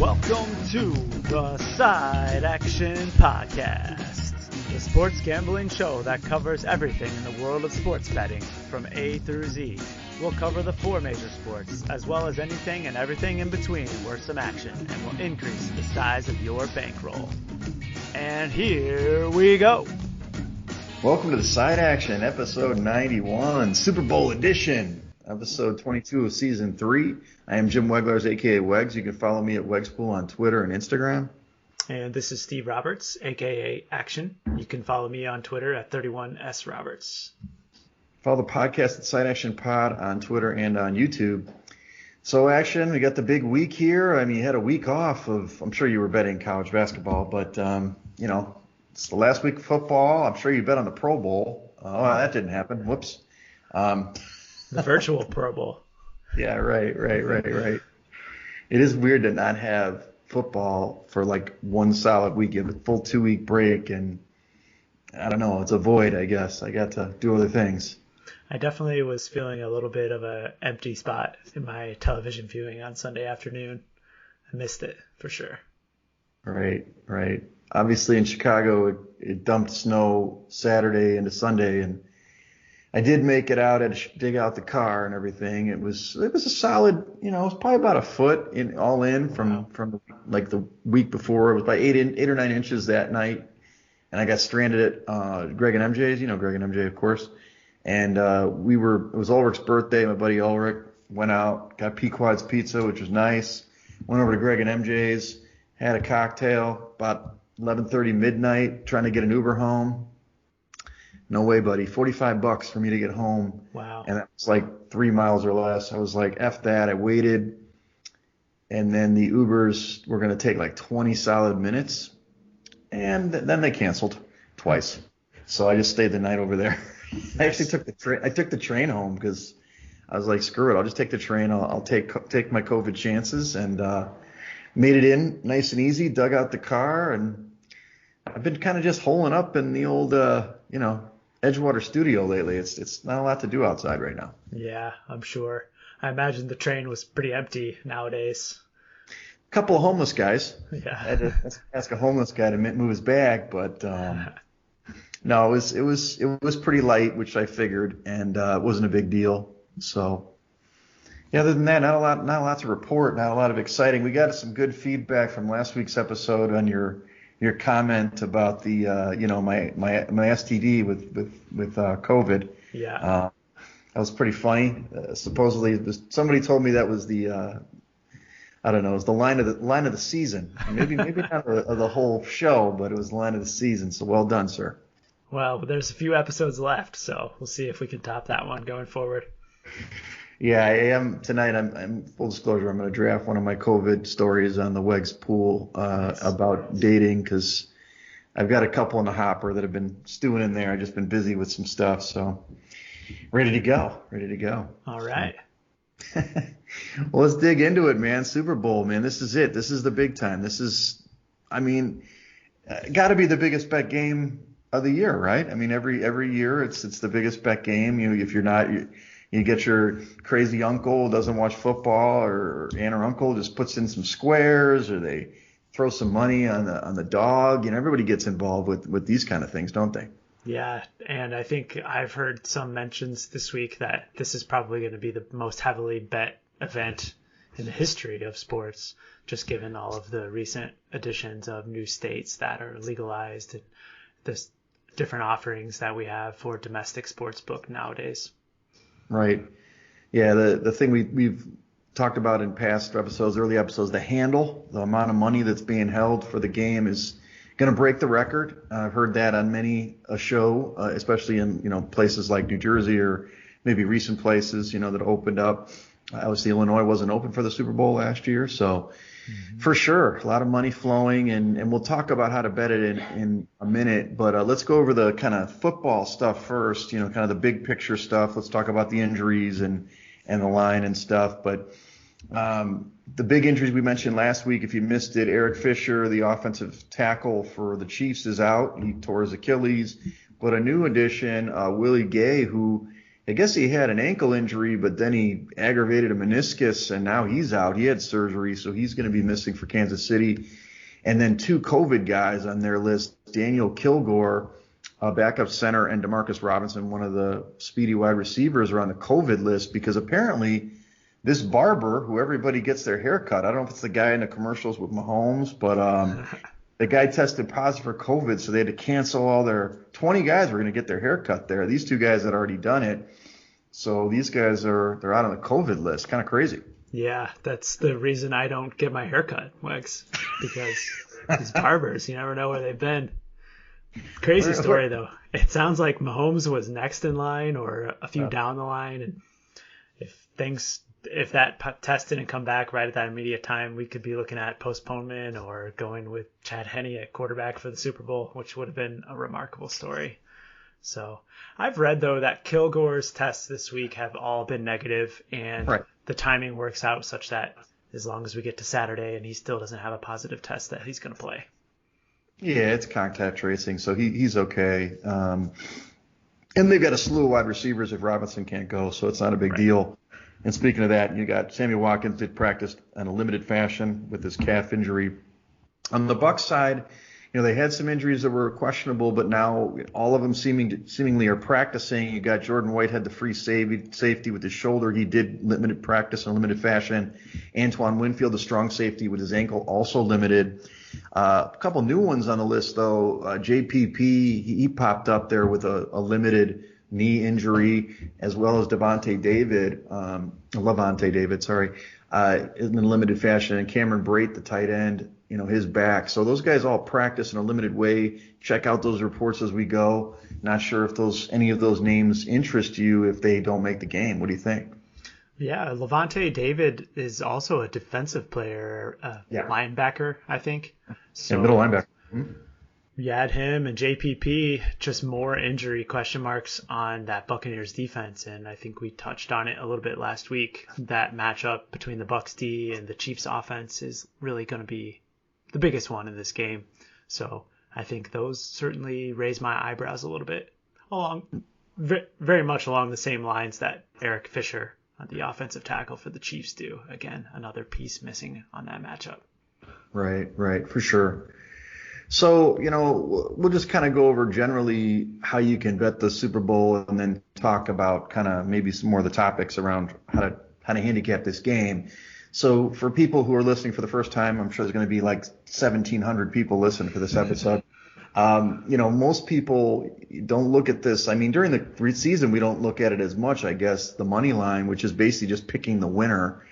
Welcome to the Side Action Podcast, the sports gambling show that covers everything in the world of sports betting from A through Z. We'll cover the four major sports, as well as anything and everything in between worth some action, and will increase the size of your bankroll. And here we go. Welcome to the Side Action, episode 91, Super Bowl edition, episode 22 of season 3. I am Jim Weglars, a.k.a. Wegs. You can follow me at Wegspool on Twitter and Instagram. And this is Steve Roberts, a.k.a. Action. You can follow me on Twitter at 31sroberts. Follow the podcast at Side Action Pod on Twitter and on YouTube. So, Action, we got the big week here. I mean, you had a week off of, I'm sure you were betting college basketball, but, it's the last week of football. I'm sure you bet on the Pro Bowl. Oh, that didn't happen. Whoops. The virtual Pro Bowl. Yeah, right. It is weird to not have football for like one solid week. You have a full 2-week break, and I don't know. It's a void, I guess. I got to do other things. I definitely was feeling a little bit of an empty spot in my television viewing on Sunday afternoon. I missed it for sure. Right. Obviously in Chicago, it dumped snow Saturday into Sunday, and I did make it out. I had to dig out the car and everything. It was a solid, it was probably about a foot all in from like the week before. It was about 8 or 9 inches that night, and I got stranded at Greg and MJ's. You know Greg and MJ, of course. And it was Ulrich's birthday. My buddy Ulrich went out, got Pequod's pizza, which was nice. Went over to Greg and MJ's, had a cocktail about 11:30 midnight, trying to get an Uber home. No way, buddy. $45 for me to get home. Wow. And that was like 3 miles or less. I was like, F that. I waited. And then the Ubers were going to take like 20 solid minutes. And then they canceled twice. So I just stayed the night over there. I actually took the train home because I was like, screw it. I'll just take the train. I'll take my COVID chances, and made it in nice and easy, dug out the car, and I've been kind of just holing up in the old, Edgewater studio lately. It's not a lot to do outside right now. Yeah, I'm sure. I imagine the train was pretty empty nowadays. A couple of homeless guys. Yeah. I had to ask a homeless guy to move his bag, but no, it was pretty light, which I figured, and it wasn't a big deal. So, yeah, other than that, not a lot to report, not a lot of exciting. We got some good feedback from last week's episode on your comment about the my STD with COVID. Yeah. That was pretty funny. Supposedly, somebody told me that was the I don't know, it was the line of the season. Maybe not of the whole show, but it was the line of the season. So well done, sir. Well, there's a few episodes left, so we'll see if we can top that one going forward. Yeah, I am tonight. I'm full disclosure. I'm going to draft one of my COVID stories on the Wegs pool about dating, because I've got a couple in the hopper that have been stewing in there. I've just been busy with some stuff, so ready to go. All right. Well, let's dig into it, man. Super Bowl, man. This is it. This is the big time. This is, got to be the biggest bet game of the year, right? I mean, every year it's the biggest bet game. If you're not, you get your crazy uncle who doesn't watch football, or aunt or uncle just puts in some squares, or they throw some money on the dog. Everybody gets involved with these kind of things, don't they? Yeah, and I think I've heard some mentions this week that this is probably going to be the most heavily bet event in the history of sports, just given all of the recent additions of new states that are legalized and the different offerings that we have for domestic sports book nowadays. Right. Yeah, the thing we've talked about in past episodes, early episodes, the handle, the amount of money that's being held for the game is going to break the record. I've heard that on many a show, especially in places like New Jersey, or maybe recent places that opened up. Obviously, Illinois wasn't open for the Super Bowl last year, so for sure, a lot of money flowing, and we'll talk about how to bet it in a minute. But let's go over the kind of football stuff first. Kind of the big picture stuff. Let's talk about the injuries and the line and stuff. But the big injuries we mentioned last week, if you missed it, Eric Fisher, the offensive tackle for the Chiefs, is out. He tore his Achilles. But a new addition, Willie Gay, who I guess he had an ankle injury, but then he aggravated a meniscus, and now he's out. He had surgery, so he's going to be missing for Kansas City. And then 2 COVID guys on their list, Daniel Kilgore, backup center, and Demarcus Robinson, one of the speedy wide receivers, are on the COVID list because apparently this barber, who everybody gets their hair cut, I don't know if it's the guy in the commercials with Mahomes, but the guy tested positive for COVID, so they had to cancel all their 20 guys were going to get their hair cut there. These 2 guys had already done it. So these guys they're out on the COVID list. Kind of crazy. Yeah, that's the reason I don't get my hair cut, Wex, because these barbers, you never know where they've been. Crazy story, though. It sounds like Mahomes was next in line or a few down the line. And if that test didn't come back right at that immediate time, we could be looking at postponement or going with Chad Henne at quarterback for the Super Bowl, which would have been a remarkable story. So I've read, though, that Kilgore's tests this week have all been negative, and the timing works out such that as long as we get to Saturday and he still doesn't have a positive test, that he's going to play. Yeah, it's contact tracing, so he's okay. And they've got a slew of wide receivers if Robinson can't go, so it's not a big deal. And speaking of that, you got Sammy Watkins did practice in a limited fashion with his calf injury. On the Bucs side, they had some injuries that were questionable, but now all of them seemingly are practicing. You got Jordan Whitehead, the free safety with his shoulder. He did limited practice in a limited fashion. Antoine Winfield, the strong safety with his ankle, also limited. A couple new ones on the list, though. JPP, he popped up there with a limited knee injury, as well as Levante David, in a limited fashion, and Cameron Brate, the tight end, his back. So those guys all practice in a limited way. Check out those reports as we go. Not sure if any of those names interest you if they don't make the game. What do you think? Yeah, Levante David is also a defensive player, linebacker, I think. So middle linebacker. You add him and JPP, just more injury question marks on that Buccaneers defense. And I think we touched on it a little bit last week. That matchup between the Bucs D and the Chiefs offense is really going to be the biggest one in this game. So I think those certainly raise my eyebrows a little bit, very much along the same lines that Eric Fisher, the offensive tackle for the Chiefs, do. Again, another piece missing on that matchup. Right, for sure. So, we'll just kind of go over generally how you can bet the Super Bowl and then talk about kind of maybe some more of the topics around how to handicap this game. So for people who are listening for the first time, I'm sure there's going to be like 1,700 people listening for this episode. Most people don't look at this. I mean, during the season, we don't look at it as much, I guess, the money line, which is basically just picking the winner.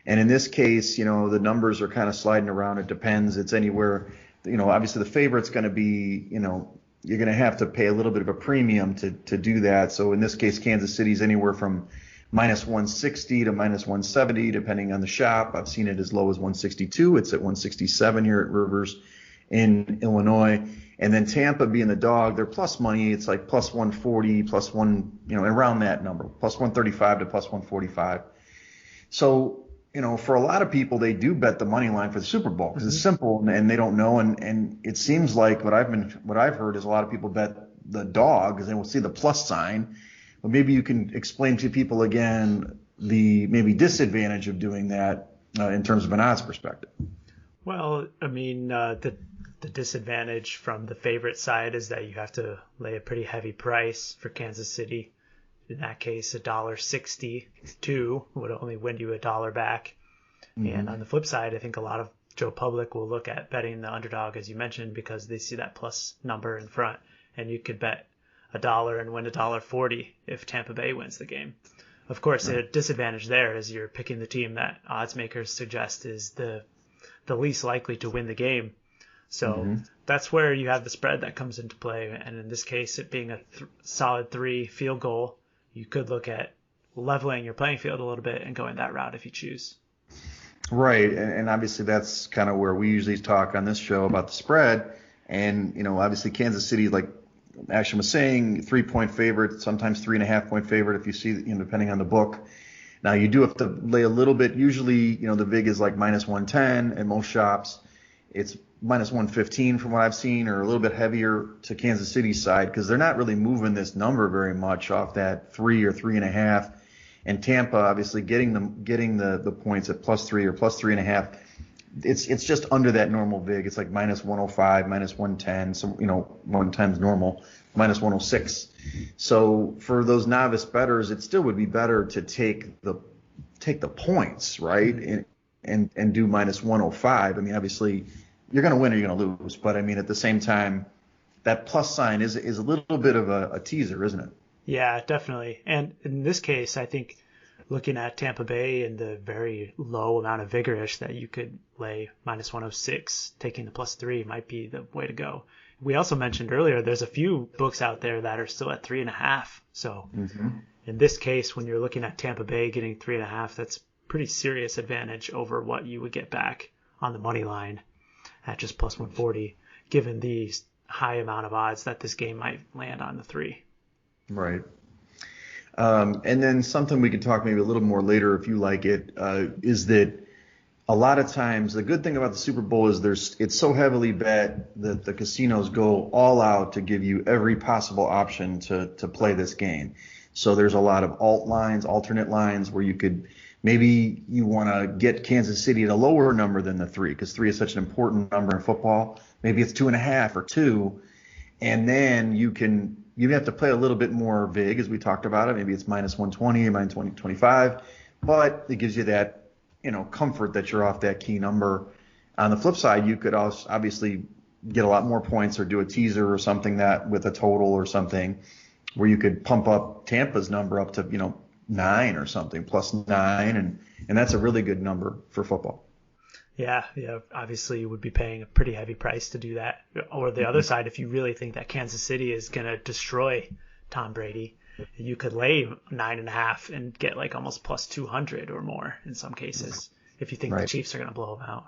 And in this case, the numbers are kind of sliding around. It depends. It's anywhere, obviously the favorite's going to be, you're going to have to pay a little bit of a premium to do that. So in this case, Kansas City's anywhere from minus 160 to minus 170, depending on the shop. I've seen it as low as 162. It's at 167 here at Rivers in Illinois. And then Tampa being the dog, they're plus money. It's like plus 140, plus one, around that number, plus 135 to plus 145. So, for a lot of people, they do bet the money line for the Super Bowl because it's simple and they don't know. And it seems like what I've heard is a lot of people bet the dog because they will see the plus sign. But maybe you can explain to people again the maybe disadvantage of doing that in terms of an odds perspective. Well, I mean, the disadvantage from the favorite side is that you have to lay a pretty heavy price for Kansas City. In that case, $1.62 would only win you $1 back. Mm-hmm. And on the flip side, I think a lot of Joe Public will look at betting the underdog, as you mentioned, because they see that plus number in front. And you could bet $1 and win $1.40 if Tampa Bay wins the game. Of course, the disadvantage there is you're picking the team that odds makers suggest is the least likely to win the game. So that's where you have the spread that comes into play. And in this case, it being a solid 3 field goal, you could look at leveling your playing field a little bit and going that route if you choose. Right. And obviously that's kind of where we usually talk on this show about the spread. And, obviously Kansas City, like Ashton was saying, 3-point favorite, sometimes 3.5-point favorite if you see, depending on the book. Now you do have to lay a little bit. Usually, the VIG is like minus 110 at most shops. It's minus 115 from what I've seen, or a little bit heavier to Kansas City's side, because they're not really moving this number very much off that 3 or 3.5. And Tampa obviously getting the points at +3 or +3.5. It's just under that normal VIG. It's like minus 105, minus 110. So 110 is normal, minus 106. So for those novice bettors, it still would be better to take the points, right? And do minus 105. I mean, obviously, you're going to win or you're going to lose. But, I mean, at the same time, that plus sign is a little bit of a teaser, isn't it? Yeah, definitely. And in this case, I think looking at Tampa Bay and the very low amount of vigorish that you could lay minus 106, taking the +3 might be the way to go. We also mentioned earlier there's a few books out there that are still at 3.5. So in this case, when you're looking at Tampa Bay getting 3.5, that's pretty serious advantage over what you would get back on the money line at just +140, given the high amount of odds that this game might land on the 3. Right. And then something we could talk maybe a little more later if you like it, is that a lot of times the good thing about the Super Bowl is it's so heavily bet that the casinos go all out to give you every possible option to play this game. So there's a lot of alternate lines where you could maybe you want to get Kansas City at a lower number than the 3, because 3 is such an important number in football. Maybe it's 2.5 or 2, and then you have to play a little bit more vig, as we talked about it. Maybe it's minus 120 or minus 25, but it gives you that comfort that you're off that key number. On the flip side, you could also obviously get a lot more points or do a teaser or something that with a total or something where you could pump up Tampa's number up to 9 or something, +9, and that's a really good number for football. Yeah. Obviously, you would be paying a pretty heavy price to do that. Or the other side, if you really think that Kansas City is going to destroy Tom Brady, you could lay 9.5 and get like almost +200 or more in some cases if you think the Chiefs are going to blow them out.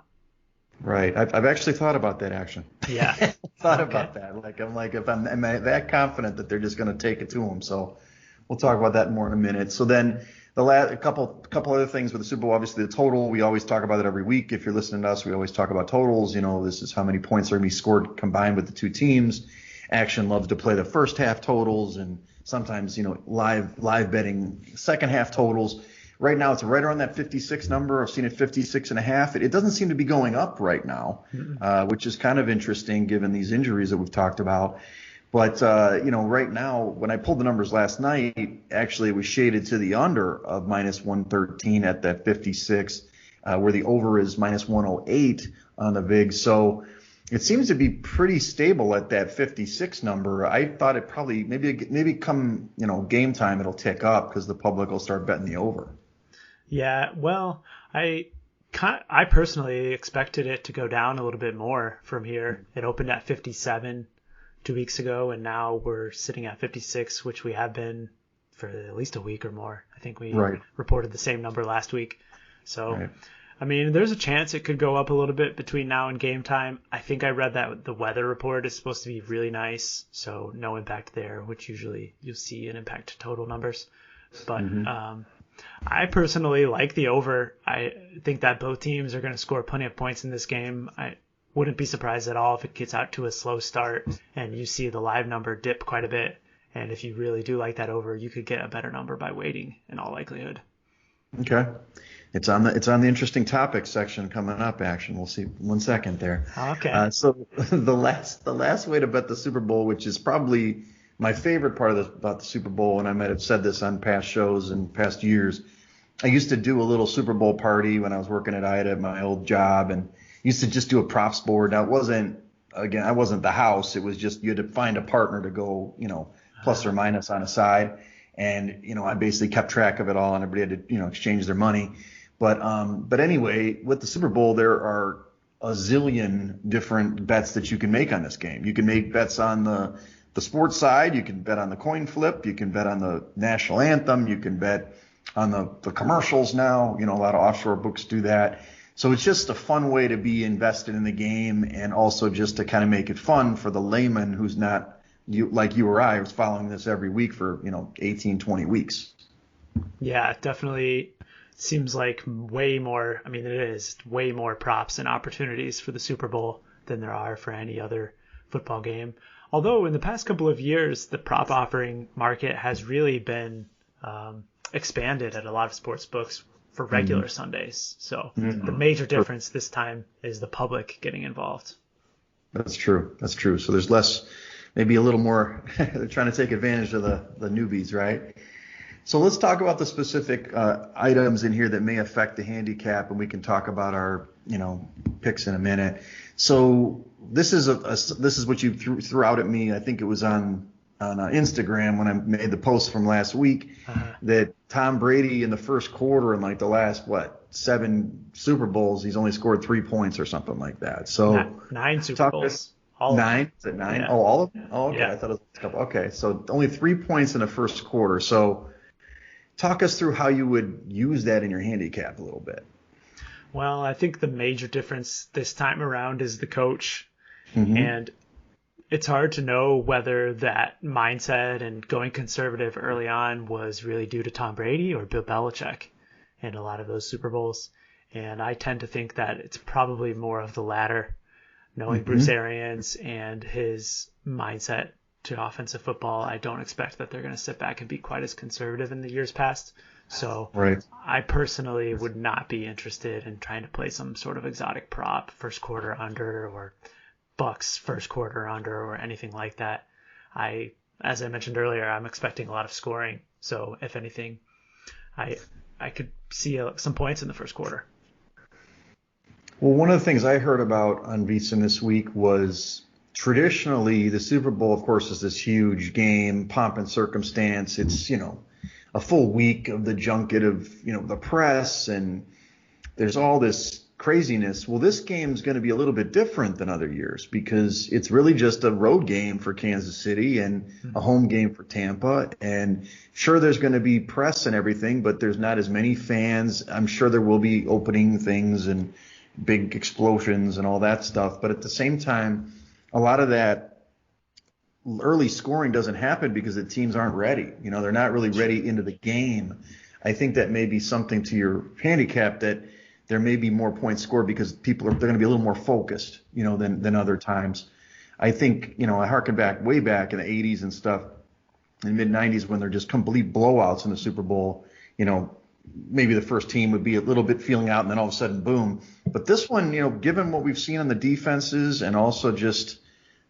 Right. I've actually thought about that action. Yeah. Thought about that. I'm like, if I'm that confident that they're just going to take it to them. So we'll talk about that more in a minute. So then a couple other things with the Super Bowl. Obviously, the total, we always talk about it every week. If you're listening to us, we always talk about totals. This is how many points are going to be scored combined with the two teams. Action loves to play the first half totals and sometimes, live betting second half totals. Right now, it's right around that 56 number. I've seen it 56.5. It doesn't seem to be going up right now, which is kind of interesting given these injuries that we've talked about. But, right now, when I pulled the numbers last night, actually it was shaded to the under of minus 113 at that 56, where the over is minus 108 on the VIG. So it seems to be pretty stable at that 56 number. I thought it probably maybe come, game time it'll tick up because the public will start betting the over. Yeah, well, I personally expected it to go down a little bit more from here. It opened at 57 2 weeks ago, and now we're sitting at 56, which we have been for at least a week or more. I think we reported the same number last week. So, I mean, there's a chance it could go up a little bit between now and game time. I think I read that the weather report is supposed to be really nice, so no impact there, which usually you'll see an impact to total numbers. But I personally like the over. I think that both teams are going to score plenty of points in this game. I wouldn't be surprised at all if it gets out to a slow start and you see the live number dip quite a bit. And if you really do like that over, you could get a better number by waiting in all likelihood. Okay. It's on the interesting topics section coming up, Action. We'll see 1 second there. Okay. So the last way to bet the Super Bowl, which is probably my favorite part about the Super Bowl, and I might have said this on past shows and past years, I used to do a little Super Bowl party when I was working at IDA at my old job, and used to just do a props board. Now, I wasn't the house. It was just you had to find a partner to go, plus or minus on a side. And, I basically kept track of it all, and everybody had to, exchange their money. But anyway, with the Super Bowl, there are a zillion different bets that you can make on this game. You can make bets on the sports side. You can bet on the coin flip. You can bet on the national anthem. You can bet on the commercials now. A lot of offshore books do that. So it's just a fun way to be invested in the game, and also just to kind of make it fun for the layman who's not like you or I, who's following this every week for 18, 20 weeks. Yeah, it definitely seems like way more. I mean, it is way more props and opportunities for the Super Bowl than there are for any other football game. Although in the past couple of years, the prop offering market has really been expanded at a lot of sports books for regular Sundays. So the major difference this time is the public getting involved. That's true. So there's less, maybe a little more, they're trying to take advantage of the newbies, right? So let's talk about the specific items in here that may affect the handicap, and we can talk about our, picks in a minute. So this is this is what you threw out at me. I think it was on Instagram when I made the post from last week that Tom Brady in the first quarter in like the last 7 Super Bowls, he's only scored 3 points or something like that. So 9 Super Bowls. All 9? Is it 9? Yeah. Oh, all of them? Oh, okay. Yeah. I thought it was a couple. Okay, so only 3 points in the first quarter. So talk us through how you would use that in your handicap a little bit. Well, I think the major difference this time around is the coach. Mm-hmm. And it's hard to know whether that mindset and going conservative early on was really due to Tom Brady or Bill Belichick in a lot of those Super Bowls. And I tend to think that it's probably more of the latter, knowing Bruce Arians and his mindset to offensive football. I don't expect that they're going to sit back and be quite as conservative in the years past. So I personally would not be interested in trying to play some sort of exotic prop, first quarter under or Bucks first quarter under or anything like that. As I mentioned earlier, I'm expecting a lot of scoring. So if anything, I could see some points in the first quarter. Well, one of the things I heard about on VSiN this week was traditionally the Super Bowl, of course, is this huge game, pomp and circumstance. It's, a full week of the junket of, the press, and there's all this craziness. Well, this game is going to be a little bit different than other years because it's really just a road game for Kansas City and a home game for Tampa. And sure, there's going to be press and everything, but there's not as many fans. I'm sure there will be opening things and big explosions and all that stuff. But at the same time, a lot of that early scoring doesn't happen because the teams aren't ready. They're not really ready into the game. I think that may be something to your handicap, that there may be more points scored because they're going to be a little more focused, than other times. I think, I harken way back in the 80s and stuff, in the mid 90s when they're just complete blowouts in the Super Bowl, maybe the first team would be a little bit feeling out and then all of a sudden, boom. But this one, given what we've seen on the defenses and also just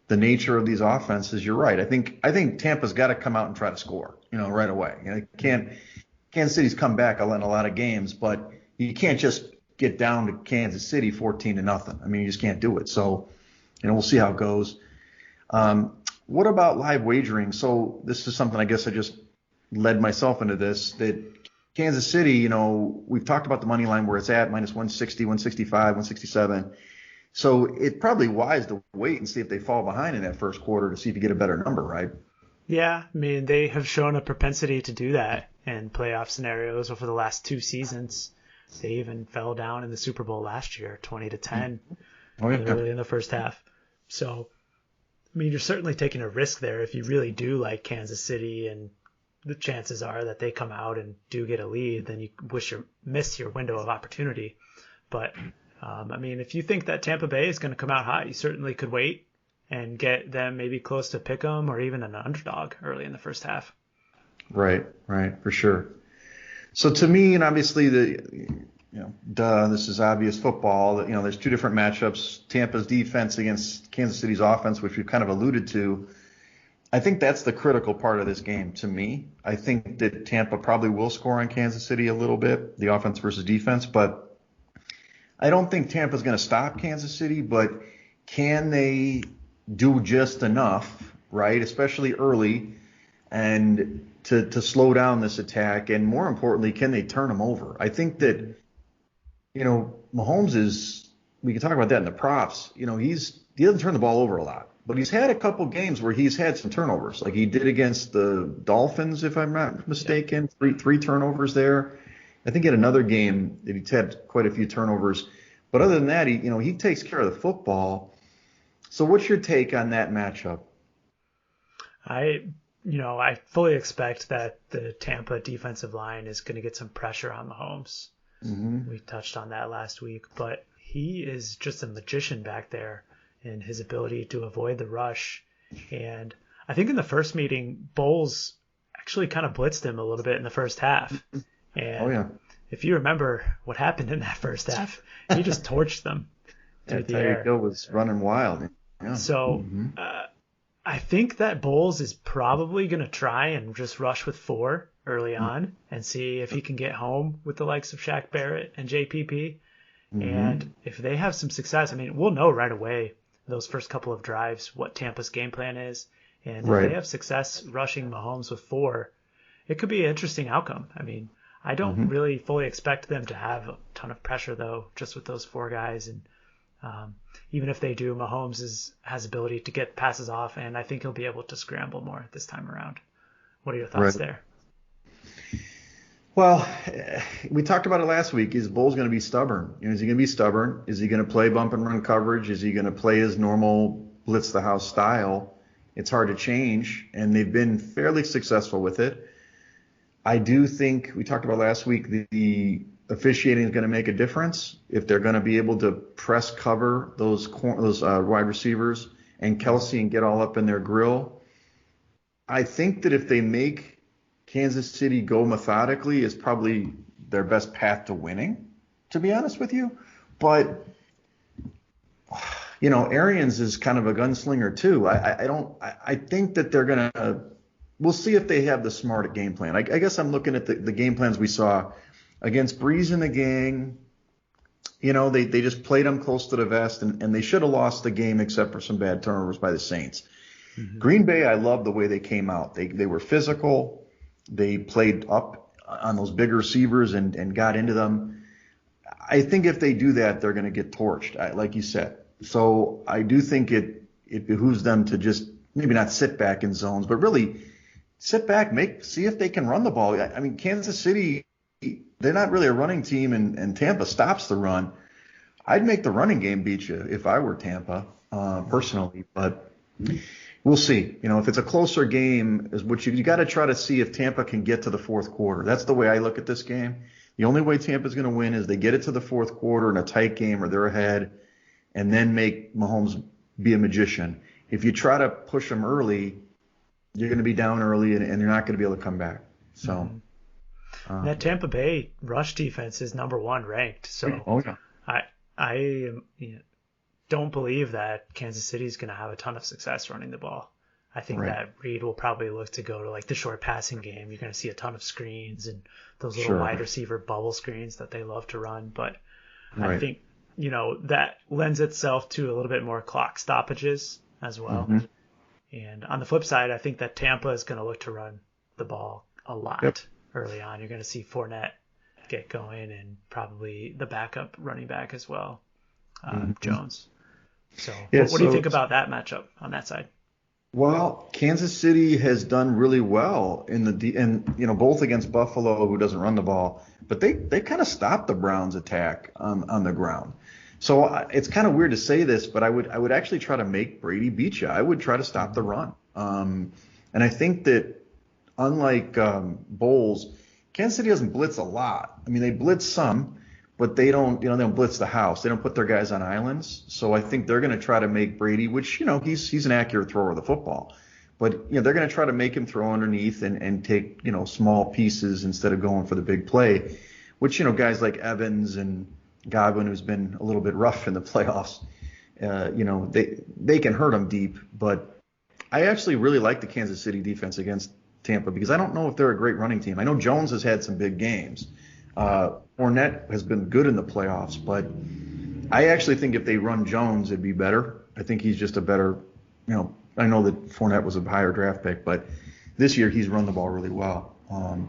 the nature of these offenses, you're right. I think Tampa's got to come out and try to score, right away. Kansas City's come back in a lot of games, but you can't just get down to Kansas City 14-0. I mean, you just can't do it. So, we'll see how it goes. What about live wagering? So this is something I guess I just led myself into this, that Kansas City, we've talked about the money line where it's at, minus 160, 165, 167. So it's probably wise to wait and see if they fall behind in that first quarter to see if you get a better number, right? Yeah, I mean, they have shown a propensity to do that in playoff scenarios over the last 2 seasons. They even fell down in the Super Bowl last year, 20-10, early in the first half. So, I mean, you're certainly taking a risk there if you really do like Kansas City, and the chances are that they come out and do get a lead, then you miss your window of opportunity. But I mean, if you think that Tampa Bay is going to come out hot, you certainly could wait and get them maybe close to pick 'em or even an underdog early in the first half. Right, for sure. So to me, and obviously this is obvious football, that, there's 2 different matchups, Tampa's defense against Kansas City's offense, which we've kind of alluded to. I think that's the critical part of this game to me. I think that Tampa probably will score on Kansas City a little bit, the offense versus defense, but I don't think Tampa's going to stop Kansas City, but can they do just enough, right, especially early, and to slow down this attack? And more importantly, can they turn them over? I think that, Mahomes is, we can talk about that in the props, he doesn't turn the ball over a lot, but he's had a couple games where he's had some turnovers, like he did against the Dolphins, if I'm not mistaken, three turnovers there. I think he had another game that he's had quite a few turnovers. But other than that, he takes care of the football. So what's your take on that matchup? I fully expect that the Tampa defensive line is going to get some pressure on Mahomes. We touched on that last week, but he is just a magician back there and his ability to avoid the rush. And I think in the first meeting, Bowles actually kind of blitzed him a little bit in the first half. And if you remember what happened in that first half, he just torched them through the air. Tyreek Hill was running wild. Yeah. So I think that Bowles is probably going to try and just rush with 4 early on and see if he can get home with the likes of Shaq Barrett and JPP. And if they have some success, I mean, we'll know right away those first couple of drives what Tampa's game plan is. And if they have success rushing Mahomes with 4, it could be an interesting outcome. I mean, I don't really fully expect them to have a ton of pressure, though, just with those 4 guys. And even if they do, Mahomes has ability to get passes off, and I think he'll be able to scramble more this time around. What are your thoughts there? Well, we talked about it last week. Is Bowles going to be stubborn? Is he going to be stubborn? Is he going to play bump and run coverage? Is he going to play his normal blitz the house style? It's hard to change, and they've been fairly successful with it. I do think we talked about last week the officiating is going to make a difference if they're going to be able to press cover those wide receivers and Kelsey and get all up in their grill. I think that if they make Kansas City go methodically is probably their best path to winning, to be honest with you. But, Arians is kind of a gunslinger too. I think that they're going to we'll see if they have the smart game plan. I guess I'm looking at the game plans we saw against Breeze and the gang. They just played them close to the vest, and they should have lost the game except for some bad turnovers by the Saints. Green Bay, I love the way they came out. They were physical. They played up on those big receivers and got into them. I think if they do that, they're going to get torched, like you said. So I do think it behooves them to just maybe not sit back in zones, but really sit back, see if they can run the ball. I mean, Kansas City, they're not really a running team, and Tampa stops the run. I'd make the running game beat you if I were Tampa, personally, but we'll see. If it's a closer game, is what you got to try to see if Tampa can get to the fourth quarter. That's the way I look at this game. The only way Tampa's going to win is they get it to the fourth quarter in a tight game or they're ahead, and then make Mahomes be a magician. If you try to push them early, you're going to be down early and you're not going to be able to come back. So that Tampa Bay rush defense is number 1 ranked. So I don't believe that Kansas City is going to have a ton of success running the ball. I think that Reed will probably look to go to like the short passing game. You're going to see a ton of screens and those little wide receiver bubble screens that they love to run. But I think, that lends itself to a little bit more clock stoppages as well. And on the flip side, I think that Tampa is going to look to run the ball a lot early on. You're going to see Fournette get going and probably the backup running back as well, Jones. So what do you think about that matchup on that side? Well, Kansas City has done really well both against Buffalo, who doesn't run the ball, but they kind of stopped the Browns' attack on the ground. So it's kind of weird to say this, but I would actually try to make Brady beat you. I would try to stop the run. And I think that unlike Bowles, Kansas City doesn't blitz a lot. I mean, they blitz some, but they don't blitz the house. They don't put their guys on islands. So I think they're going to try to make Brady, which, he's an accurate thrower of the football. But, they're going to try to make him throw underneath and take, small pieces instead of going for the big play, which, guys like Evans and Godwin, who's been a little bit rough in the playoffs, they can hurt him deep. But I actually really like the Kansas City defense against Tampa because I don't know if they're a great running team. I know Jones has had some big games. Fournette has been good in the playoffs, but I actually think if they run Jones, it'd be better. I think he's just a better, I know that Fournette was a higher draft pick, but this year he's run the ball really well.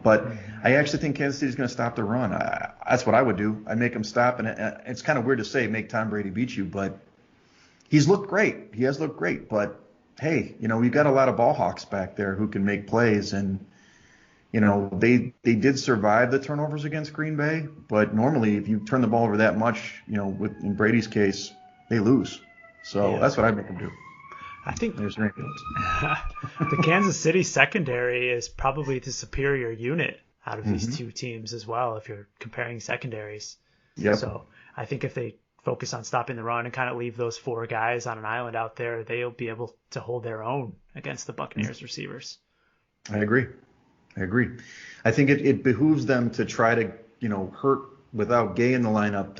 But I actually think Kansas City's going to stop the run. That's what I would do. I'd make him stop, and it's kind of weird to say make Tom Brady beat you, but he's looked great. He has looked great, but hey, we've got a lot of ball hawks back there who can make plays, and they did survive the turnovers against Green Bay, but normally if you turn the ball over that much, in Brady's case, they lose. So that's what I'd make them do. I think the Kansas City secondary is probably the superior unit out of these two teams as well, if you're comparing secondaries. Yep. So I think if they focus on stopping the run and kind of leave those 4 guys on an island out there, they'll be able to hold their own against the Buccaneers receivers. I agree. I think it behooves them to try to, hurt without Gay in the lineup.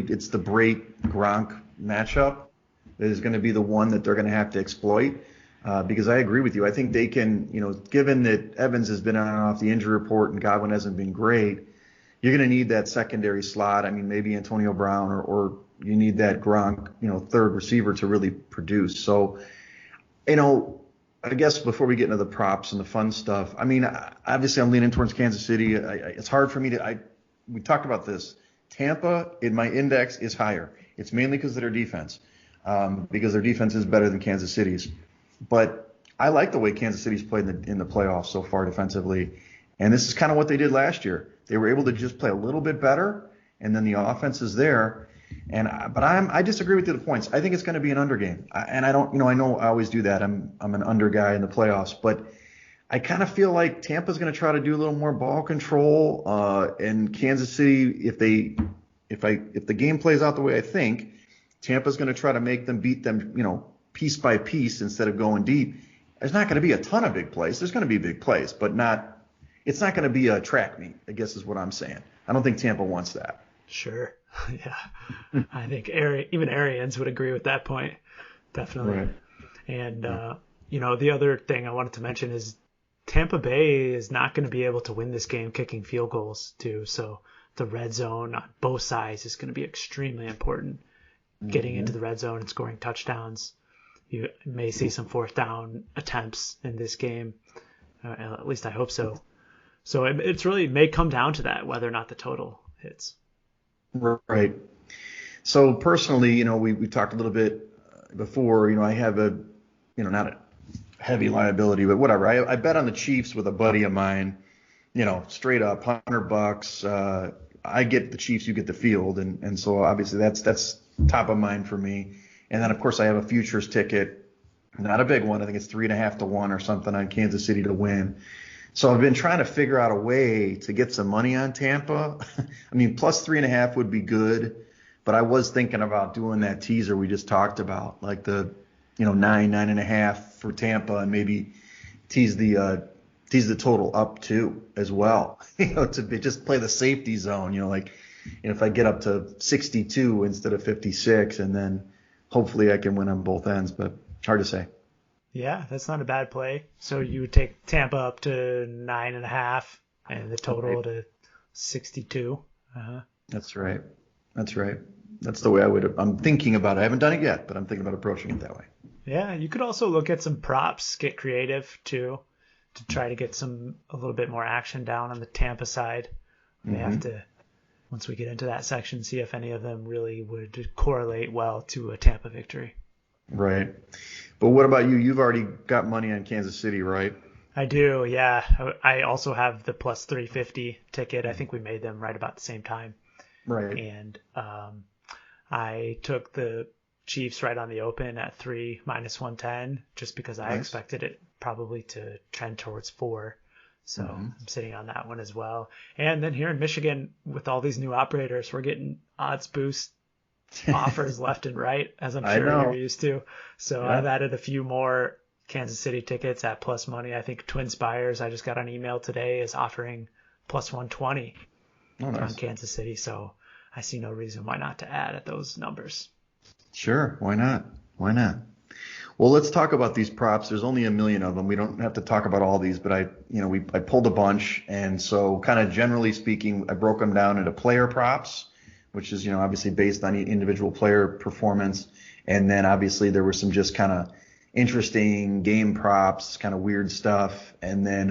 It's the Brate-Gronk matchup that is going to be the one that they're going to have to exploit. Because I agree with you. I think they can, given that Evans has been on and off the injury report and Godwin hasn't been great, you're going to need that secondary slot. I mean, maybe Antonio Brown or you need that Gronk, third receiver to really produce. So, I guess before we get into the props and the fun stuff, I mean, obviously I'm leaning towards Kansas City. It's hard for me we talked about this. Tampa in my index is higher. It's mainly because of their defense, because their defense is better than Kansas City's. But I like the way Kansas City's played in the playoffs so far defensively. And this is kind of what they did last year. They were able to just play a little bit better, and then the offense is there. But I disagree with you the points. I think it's going to be an under game. I know I always do that. I'm an under guy in the playoffs, but I kind of feel like Tampa's going to try to do a little more ball control. And Kansas City, if the game plays out the way I think, Tampa's going to try to make them beat them, piece by piece instead of going deep. There's not going to be a ton of big plays. There's going to be big plays, but it's not going to be a track meet, I guess is what I'm saying. I don't think Tampa wants that. Sure. Yeah. I think even Arians would agree with that point. Definitely. Right. And, the other thing I wanted to mention is Tampa Bay is not going to be able to win this game kicking field goals too. So the red zone on both sides is going to be extremely important. Getting into the red zone and scoring touchdowns. You may see some 4th down attempts in this game. At least I hope so. So it's really may come down to that, whether or not the total hits. Right. So personally, we talked a little bit before, I have not a heavy liability, but whatever. I bet on the Chiefs with a buddy of mine, straight up $100. I get the Chiefs, you get the field. And so obviously that's top of mind for me. And then, of course, I have a futures ticket, not a big one. I think it's 3.5 to 1 or something on Kansas City to win. So I've been trying to figure out a way to get some money on Tampa. I mean, plus 3.5 would be good, but I was thinking about doing that teaser we just talked about, like the 9.5 for Tampa, and maybe tease the total up too as well. Just play the safety zone. If I get up to 62 instead of 56, and then hopefully I can win on both ends, but hard to say. Yeah, that's not a bad play. So you would take Tampa up to 9.5 and the total to 62. That's right. That's the way I'm thinking about it. I haven't done it yet, but I'm thinking about approaching it that way. Yeah, you could also look at some props, get creative too, to try to get a little bit more action down on the Tampa side. We have to, once we get into that section, see if any of them really would correlate well to a Tampa victory. Right. But what about you? You've already got money on Kansas City, right? I do, yeah. I also have the plus 350 ticket. I think we made them right about the same time. Right. And I took the Chiefs right on the open at 3 minus 110 just because I expected it probably to trend towards 4. So I'm sitting on that one as well. And then here in Michigan, with all these new operators, we're getting odds boost offers left and right, as I'm sure you're used to. So I've added a few more Kansas City tickets at plus money. I think Twin Spires, I just got an email today, is offering plus 120 on Kansas City. So I see no reason why not to add at those numbers. Sure. Why not? Well, let's talk about these props. There's only a million of them. We don't have to talk about all these, but I pulled a bunch. And so kind of generally speaking, I broke them down into player props, which is, obviously based on individual player performance. And then obviously there were some just kind of interesting game props, kind of weird stuff. And then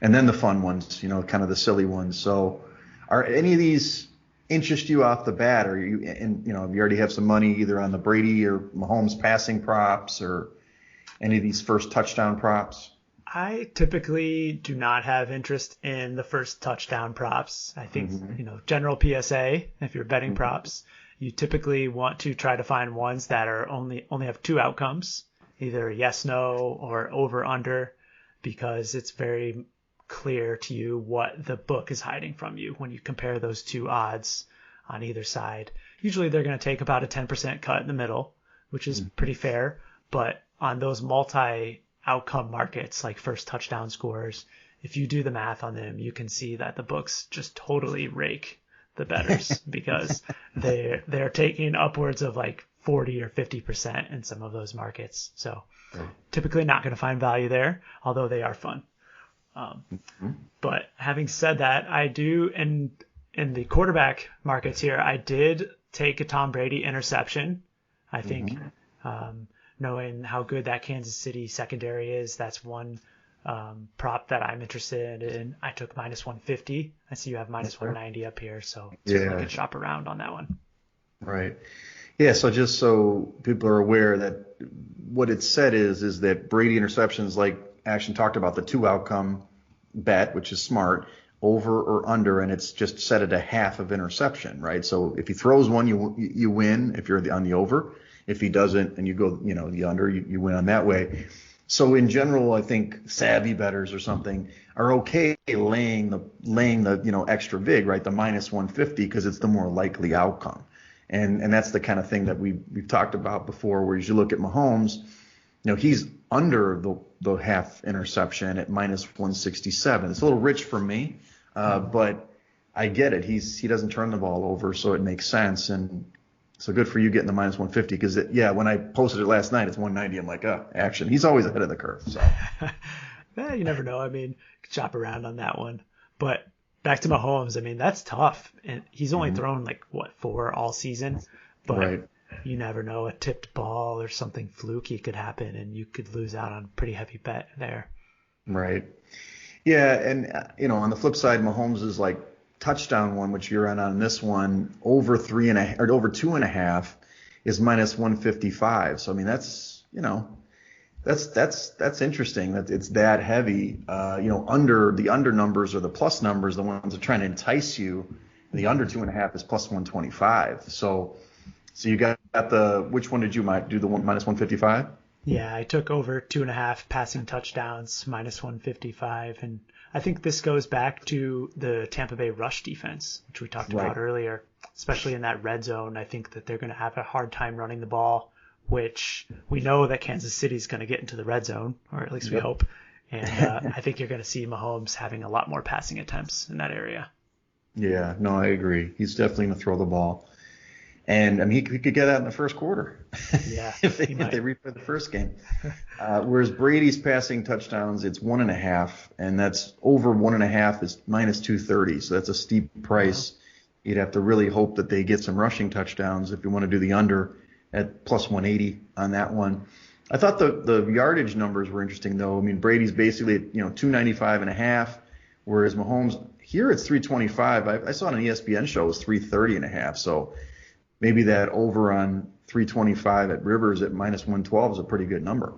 the fun ones, kind of the silly ones. So are any of these interest you off the bat? Or you already have some money either on the Brady or Mahomes passing props or any of these first touchdown props? I typically do not have interest in the first touchdown props. I think, general PSA, if you're betting props, you typically want to try to find ones that are only have 2 outcomes, either yes, no, or over, under, because it's very clear to you what the book is hiding from you when you compare those 2 odds on either side. Usually they're going to take about a 10% cut in the middle, which is pretty fair. But on those multi-outcome markets like first touchdown scores, if you do the math on them, you can see that the books just totally rake the bettors because they're taking upwards of like 40 or 50% in some of those markets. So typically not going to find value there, although they are fun. But having said that, I do in the quarterback markets here, I did take a Tom Brady interception. I think knowing how good that Kansas City secondary is, that's one prop that I'm interested in. I took minus 150. I see you have minus 190 up here, so certainly can shop around on that one. Right. Yeah, so just so people are aware that what it said is that Brady interceptions, like Action talked about, the 2 outcome bet, which is smart, over or under, and it's just set at a half of interception, right? So if he throws one, you win if you're on the over. If he doesn't and you go, the under, you win on that way. So in general, I think savvy bettors or something are okay laying the extra vig, right? The minus 150 because it's the more likely outcome. And that's the kind of thing that we've talked about before, where as you look at Mahomes, he's under the half interception at minus 167. It's a little rich for me, but I get it. He doesn't turn the ball over, so it makes sense. And so good for you getting the minus 150 because, when I posted it last night, it's 190. I'm like, Action. He's always ahead of the curve. So you never know. I mean, chop around on that one. But back to Mahomes, I mean, that's tough. And he's only thrown 4 all season. But you never know. A tipped ball or something fluky could happen, and you could lose out on a pretty heavy bet there. Right. Yeah, and, on the flip side, Mahomes is touchdown one, which you're on this one, over 3.5 or over 2.5 is minus 155. So I mean that's interesting that it's that heavy. Under the under numbers or the plus numbers, the ones that are trying to entice you, the under 2.5 is plus 125. So you got which one did you do, the one minus 155? Yeah, I took over 2.5 passing touchdowns, minus 155, and I think this goes back to the Tampa Bay rush defense, which we talked about earlier, especially in that red zone. I think that they're going to have a hard time running the ball, which we know that Kansas City is going to get into the red zone, or at least we hope. And I think you're going to see Mahomes having a lot more passing attempts in that area. Yeah, no, I agree. He's definitely going to throw the ball. And I mean, he could get that in the first quarter. Yeah, if they replay the first game. Whereas Brady's passing touchdowns, it's 1.5, and that's over 1.5 is minus 230. So that's a steep price. You'd have to really hope that they get some rushing touchdowns if you want to do the under at plus 180 on that one. I thought the yardage numbers were interesting though. I mean, Brady's basically at 295.5, whereas Mahomes here it's 325. I saw on an ESPN show it was 330.5. So maybe that over on 325 at Rivers at minus 112 is a pretty good number.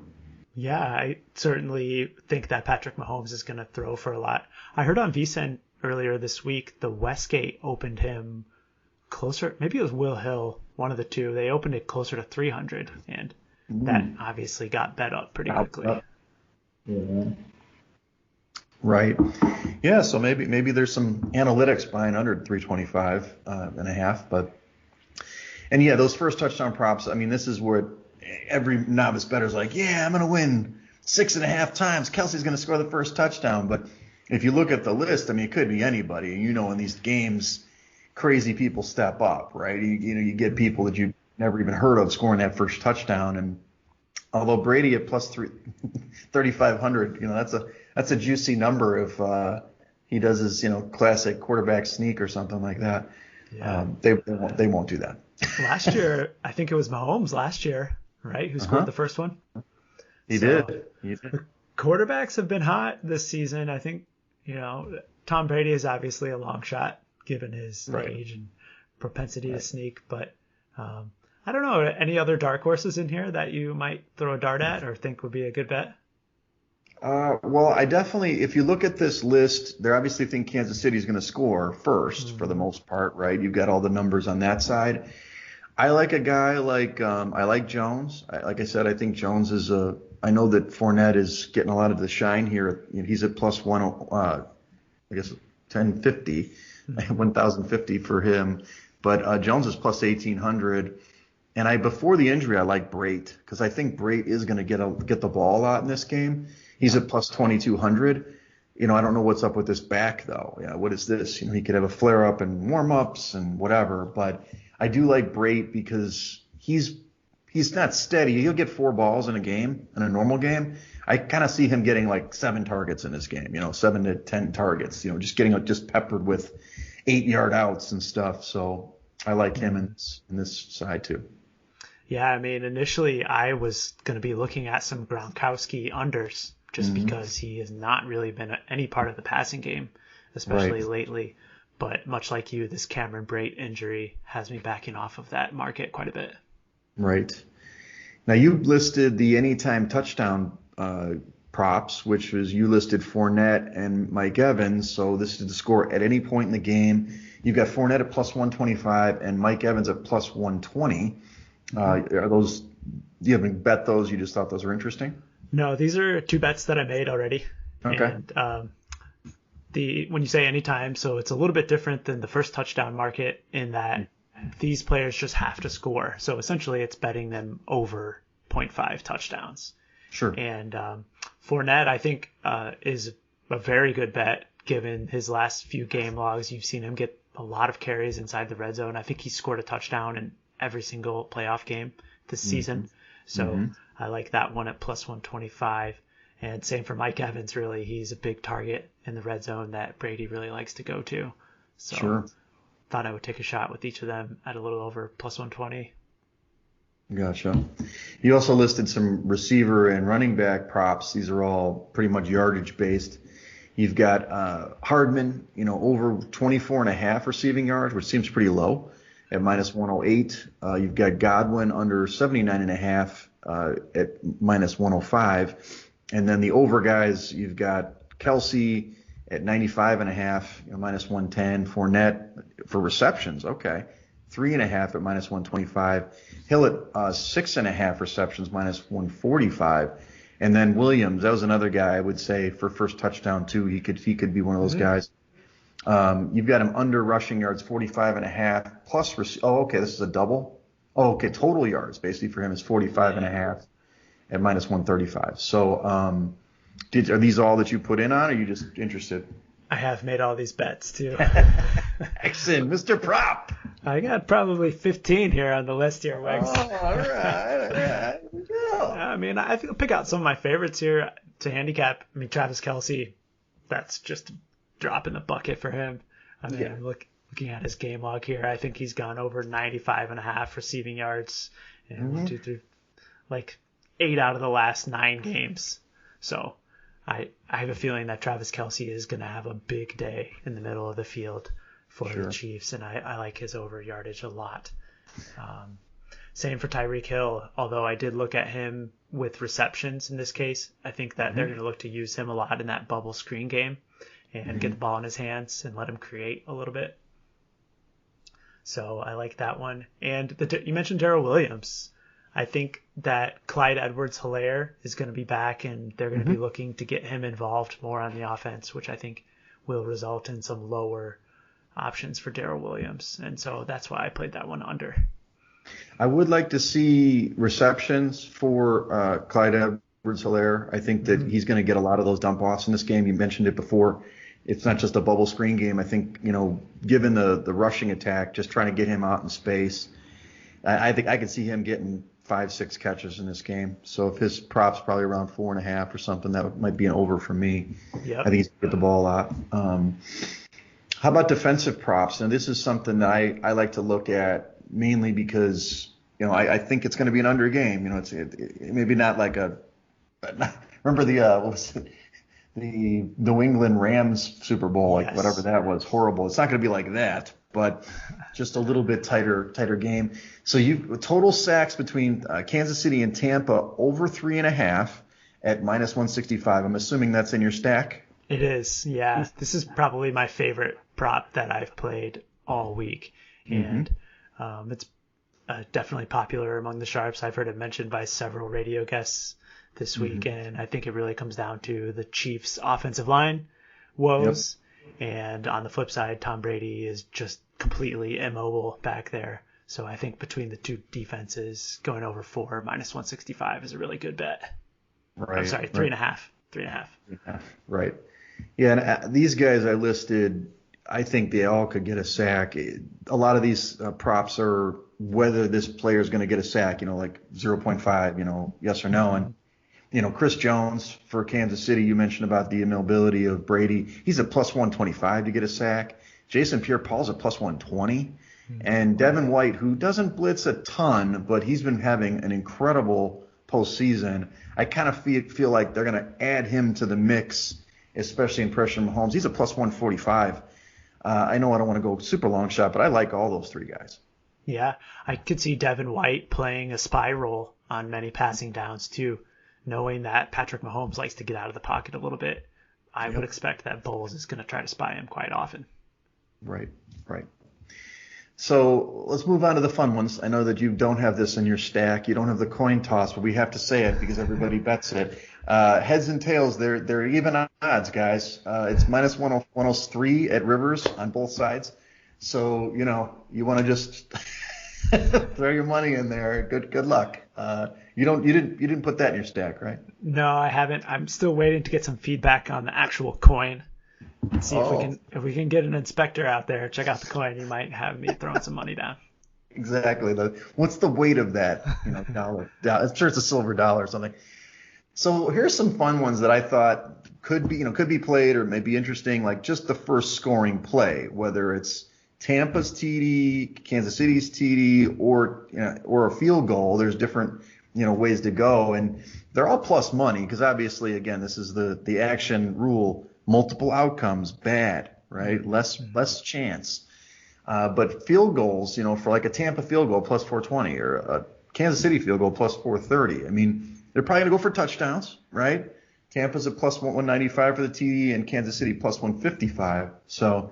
Yeah, I certainly think that Patrick Mahomes is going to throw for a lot. I heard on VSiN earlier this week, the Westgate opened him closer. Maybe it was Will Hill, one of the two. They opened it closer to 300, and that obviously got bet up pretty quickly. Yeah. Right. Yeah, so maybe there's some analytics buying under 325.5, but. And yeah, those first touchdown props, I mean, this is where every novice bettor's like, yeah, I'm going to win 6.5 times. Kelsey's going to score the first touchdown. But if you look at the list, I mean, it could be anybody. And in these games, crazy people step up, right? You get people that you never even heard of scoring that first touchdown. And although Brady at plus 3,500, that's a juicy number if he does his, classic quarterback sneak or something like that. Yeah. They won't do that. Last year, I think it was Mahomes last year, right, who scored the first one? He did. The quarterbacks have been hot this season. I think, Tom Brady is obviously a long shot given his age and propensity to sneak. But I don't know, any other dark horses in here that you might throw a dart at or think would be a good bet? Well, I definitely, if you look at this list, they obviously think Kansas City is going to score first for the most part, right? You've got all the numbers on that side. I like a guy I like Jones. Like I said, I think Jones is I know that Fournette is getting a lot of the shine here. He's at plus 1050, 1,050 for him. But Jones is plus 1,800. And before the injury, I like Brait because I think Brait is going to get the ball a lot in this game. He's at plus 2,200. I don't know what's up with this back though. What is this? He could have a flare up and warm ups and whatever. But I do like Brait because he's not steady. He'll get 4 balls in a game, in a normal game. I kind of see him getting like 7 targets in this game. 7 to 10 targets. Just getting just peppered with 8-yard outs and stuff. So I like him in this side too. Yeah, I mean, initially I was going to be looking at some Gronkowski unders just because he has not really been any part of the passing game, especially lately. But much like you, this Cameron Brait injury has me backing off of that market quite a bit. Right. Now you listed the anytime touchdown props, which was you listed Fournette and Mike Evans. So this is the score at any point in the game. You've got Fournette at plus 125 and Mike Evans at plus 120. Are those? Do you haven't bet those? You just thought those were interesting? No, these are 2 bets that I made already. Okay. And when you say anytime, so it's a little bit different than the first touchdown market in that these players just have to score. So essentially, it's betting them over 0.5 touchdowns. Sure. And Fournette, I think, is a very good bet given his last few game logs. You've seen him get a lot of carries inside the red zone. I think he scored a touchdown in every single playoff game this season. So I like that one at plus 125. And same for Mike Evans, really. He's a big target in the red zone that Brady really likes to go to. So thought I would take a shot with each of them at a little over plus 120. Gotcha. You also listed some receiver and running back props. These are all pretty much yardage based. You've got Hardman, over 24.5 receiving yards, which seems pretty low at minus 108. You've got Godwin under 79.5 at minus 105. And then the over guys, you've got Kelsey at 95.5, minus 110. Fournette for receptions, okay, 3.5 at minus 125. Hill at 6.5 receptions, minus 145. And then Williams, that was another guy I would say for first touchdown too. He could be one of those guys. You've got him under rushing yards, 45.5 plus. Okay, this is a double. Okay, total yards basically for him is 45.5 at minus 135. So, are these all that you put in on, or are you just interested? I have made all these bets too. Excellent, Mr. Prop. I got probably 15 here on the list here, Wegs. Oh, all right. Yeah. I mean, I think I'll pick out some of my favorites here to handicap. I mean, Travis Kelce, that's just a drop in the bucket for him. I mean, looking at his game log here, I think he's gone over 95.5 receiving yards in 1, 2, 3, like 8 out of the last 9 games. So I have a feeling that Travis Kelce is going to have a big day in the middle of the field for the Chiefs, and I like his over yardage a lot. Same for Tyreek Hill, although I did look at him with receptions in this case. I think that they're going to look to use him a lot in that bubble screen game and get the ball in his hands and let him create a little bit. So I like that one. And you mentioned Darrell Williams. I think that Clyde Edwards-Helaire is going to be back, and they're going to be looking to get him involved more on the offense, which I think will result in some lower options for Darrell Williams. And so that's why I played that one under. I would like to see receptions for Clyde Edwards-Helaire. I think that he's going to get a lot of those dump offs in this game. You mentioned it before. It's not just a bubble screen game. I think, given the rushing attack, just trying to get him out in space, I think I could see him getting 5-6 catches in this game. So if his prop's probably around 4.5 or something, that might be an over for me. Yep. I think he's going to get the ball a lot. How about defensive props? Now, this is something that I like to look at mainly because, I think it's going to be an under game. It's maybe not like remember the New England Rams Super Bowl, like whatever that was, horrible. It's not going to be like that, but just a little bit tighter game. So total sacks between Kansas City and Tampa over 3.5 at minus 165. I'm assuming that's in your stack. It is, yeah. This is probably my favorite prop that I've played all week, and it's definitely popular among the sharps. I've heard it mentioned by several radio guests this week, and I think it really comes down to the Chiefs' offensive line woes. And on the flip side, Tom Brady is just completely immobile back there. So I think between the two defenses, going over 4 minus 165 is a really good bet. Right. I'm sorry, 3.5. 3.5. Yeah, right. Yeah, and these guys I listed, I think they all could get a sack. A lot of these props are whether this player is going to get a sack, like 0.5, yes or no. And, Chris Jones for Kansas City, you mentioned about the immobility of Brady. He's at plus 125 to get a sack. Jason Pierre-Paul's at plus 120. And Devin White, who doesn't blitz a ton, but he's been having an incredible postseason. I kind of feel like they're going to add him to the mix, especially in pressure Mahomes. He's a plus 145. I know I don't want to go super long shot, but I like all those three guys. Yeah, I could see Devin White playing a spy role on many passing downs too, knowing that Patrick Mahomes likes to get out of the pocket a little bit. I would expect that Bowles is going to try to spy him quite often. Right. So let's move on to the fun ones. I know that you don't have this in your stack. You don't have the coin toss, but we have to say it because everybody bets it. Heads and tails, they're even odds, guys. It's minus 103 at Rivers on both sides. So, you want to just throw your money in there. Good luck. You didn't put that in your stack, right? No, I haven't. I'm still waiting to get some feedback on the actual coin. See if we can get an inspector out there, check out the coin. You might have me throwing some money down. Exactly. What's the weight of that? Dollar. I'm sure it's a silver dollar or something. So here's some fun ones that I thought could be played or may be interesting, like just the first scoring play, whether it's Tampa's TD, Kansas City's TD, or a field goal. There's different ways to go, and they're all plus money because obviously, again, this is the action rule. Multiple outcomes, bad, right? Less chance. But field goals, for like a Tampa field goal plus 420 or a Kansas City field goal plus 430. I mean, they're probably going to go for touchdowns, right? Tampa's at plus 195 for the TD and Kansas City plus 155. So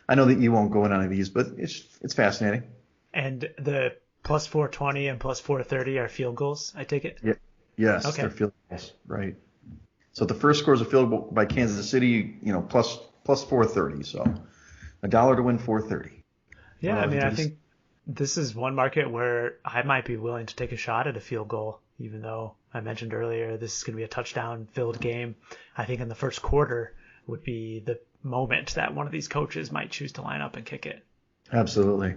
I know that you won't go in on any of these, but it's fascinating. And the plus 420 and plus 430 are field goals, I take it? Yeah. Yes, okay. They're field goals, right. So the first score is a field goal by Kansas City, plus 430. So $1 to win 430. Yeah, I think this is one market where I might be willing to take a shot at a field goal, even though I mentioned earlier this is going to be a touchdown-filled game. I think in the first quarter would be the moment that one of these coaches might choose to line up and kick it. Absolutely.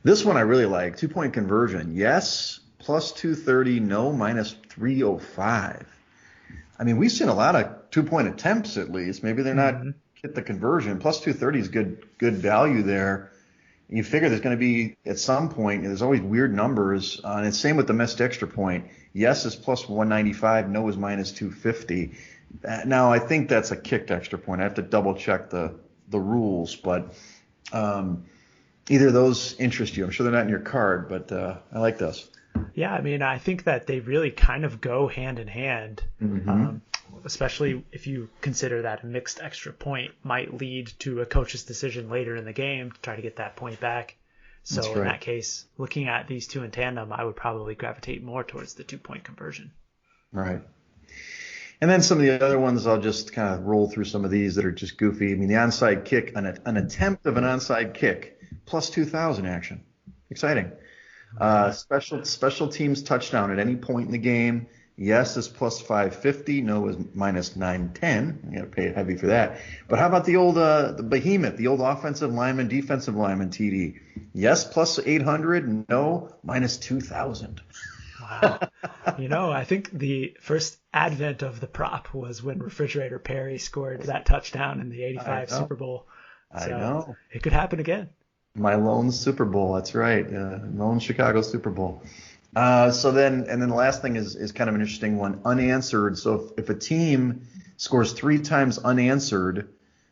This one I really like. 2-point conversion. Yes, plus 230. No, minus 305. I mean, we've seen a lot of 2-point attempts at least. Maybe they're not hit the conversion. Plus 230 is good value there. You figure there's going to be at some point, there's always weird numbers. And it's same with the missed extra point. Yes is plus 195. No is minus 250. Now, I think that's a kicked extra point. I have to double check the rules. But either of those interest you. I'm sure they're not in your card, but I like those. Yeah, I think that they really kind of go hand in hand, especially if you consider that a mixed extra point might lead to a coach's decision later in the game to try to get that point back. So in that case, looking at these two in tandem, I would probably gravitate more towards the 2-point conversion. Right. And then some of the other ones, I'll just kind of roll through some of these that are just goofy. The onside kick, an attempt of an onside kick, plus 2,000 action. Exciting. Special teams touchdown at any point in the game. Yes is plus 550. No is minus 910. You got to pay heavy for that. But how about the old the behemoth, the old offensive lineman, defensive lineman TD? Yes plus 800. No minus 2,000. Wow. I think the first advent of the prop was when Refrigerator Perry scored that touchdown in the '85 Super Bowl. So I know. It could happen again. My lone Super Bowl, that's right. Lone Chicago Super Bowl. Then the last thing is kind of an interesting one, unanswered. So if a team scores 3 times unanswered,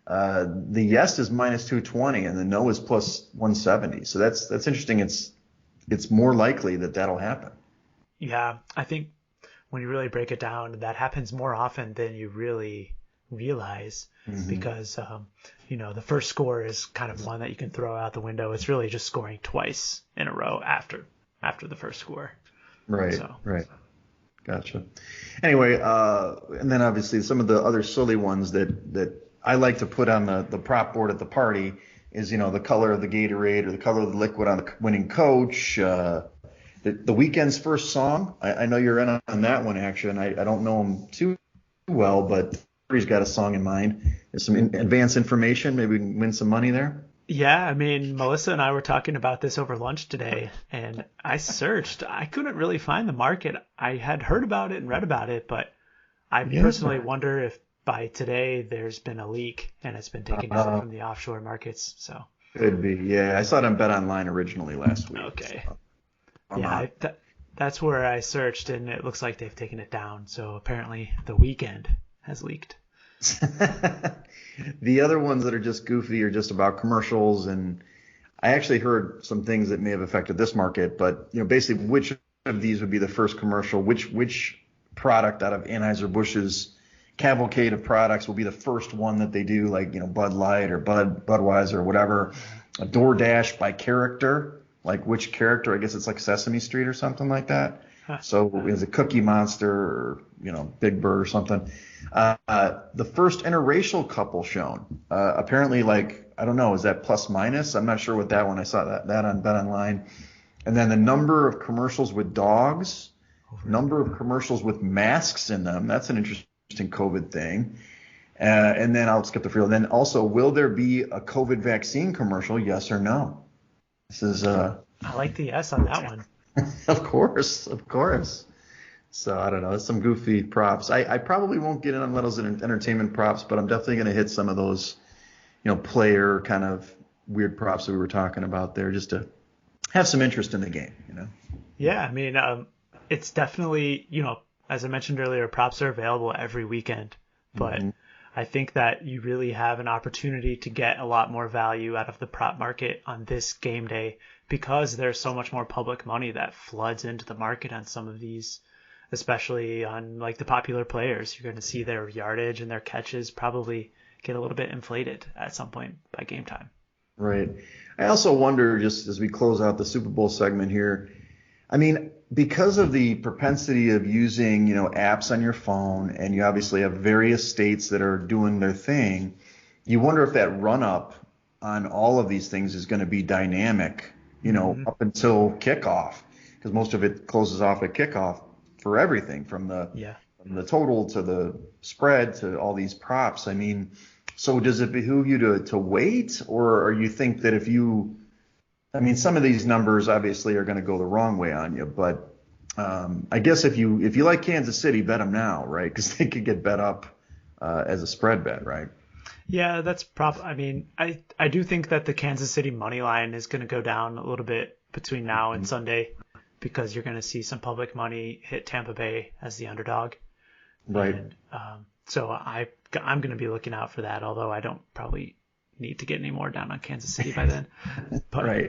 the yes is minus 220 and the no is plus 170. So that's interesting. It's more likely that'll happen. Yeah, I think when you really break it down, that happens more often than you really realize because the first score is kind of one that you can throw out the window. It's really just scoring twice in a row after the first score. Right. Gotcha. Anyway, and then obviously some of the other silly ones that I like to put on the prop board at the party. is, the color of the Gatorade or the color of the liquid on the winning coach. The Weeknd's first song, I know you're in on that one, actually, and I don't know him too well, but he's got a song in mind. There's some advanced information. Maybe we can win some money there. Yeah, I mean, Melissa and I were talking about this over lunch today, and I searched. I couldn't really find the market. I had heard about it and read about it, but I personally wonder if by today there's been a leak and it's been taken over from the offshore markets. So could be. Yeah, I saw it on Bet Online originally last week. Okay. So that's where I searched, and it looks like they've taken it down. So apparently the Weeknd has leaked. The other ones that are just goofy are just about commercials, and I actually heard some things that may have affected this market, but basically which of these would be the first commercial, which product out of Anheuser-Busch's cavalcade of products will be the first one that they do, like Bud Light or Budweiser or whatever. A DoorDash by character, like which character? I guess it's like Sesame Street or something like that. So is it Cookie Monster or Big Bird or something? The first interracial couple shown. Apparently, I don't know, is that plus minus? I'm not sure what that one. I saw that on Bet Online. And then the number of commercials with dogs, number of commercials with masks in them. That's an interesting COVID thing. And then I'll skip the field. Then also, will there be a COVID vaccine commercial? Yes or no? This is I like the yes on that one. Of course. So I don't know. There's some goofy props. I probably won't get in on those entertainment props, but I'm definitely going to hit some of those, player kind of weird props that we were talking about there, just to have some interest in the game. Yeah, I mean, it's definitely, as I mentioned earlier, props are available every weekend, but I think that you really have an opportunity to get a lot more value out of the prop market on this game day because there's so much more public money that floods into the market on some of these, especially on like the popular players. You're going to see their yardage and their catches probably get a little bit inflated at some point by game time. Right. I also wonder, just as we close out the Super Bowl segment here, I mean, because of the propensity of using, apps on your phone, and you obviously have various states that are doing their thing, you wonder if that run-up on all of these things is going to be dynamic, up until kickoff, because most of it closes off at kickoff for everything from the total to the spread to all these props. I mean, so does it behoove you to wait, or you think that some of these numbers obviously are going to go the wrong way on you, but I guess if you like Kansas City, bet them now, right? Because they could get bet up as a spread bet, right? Yeah, that's I mean, I do think that the Kansas City money line is going to go down a little bit between now and Sunday because you're going to see some public money hit Tampa Bay as the underdog. Right. And, so I'm going to be looking out for that, although I don't probably need to get any more down on Kansas City by then. But right.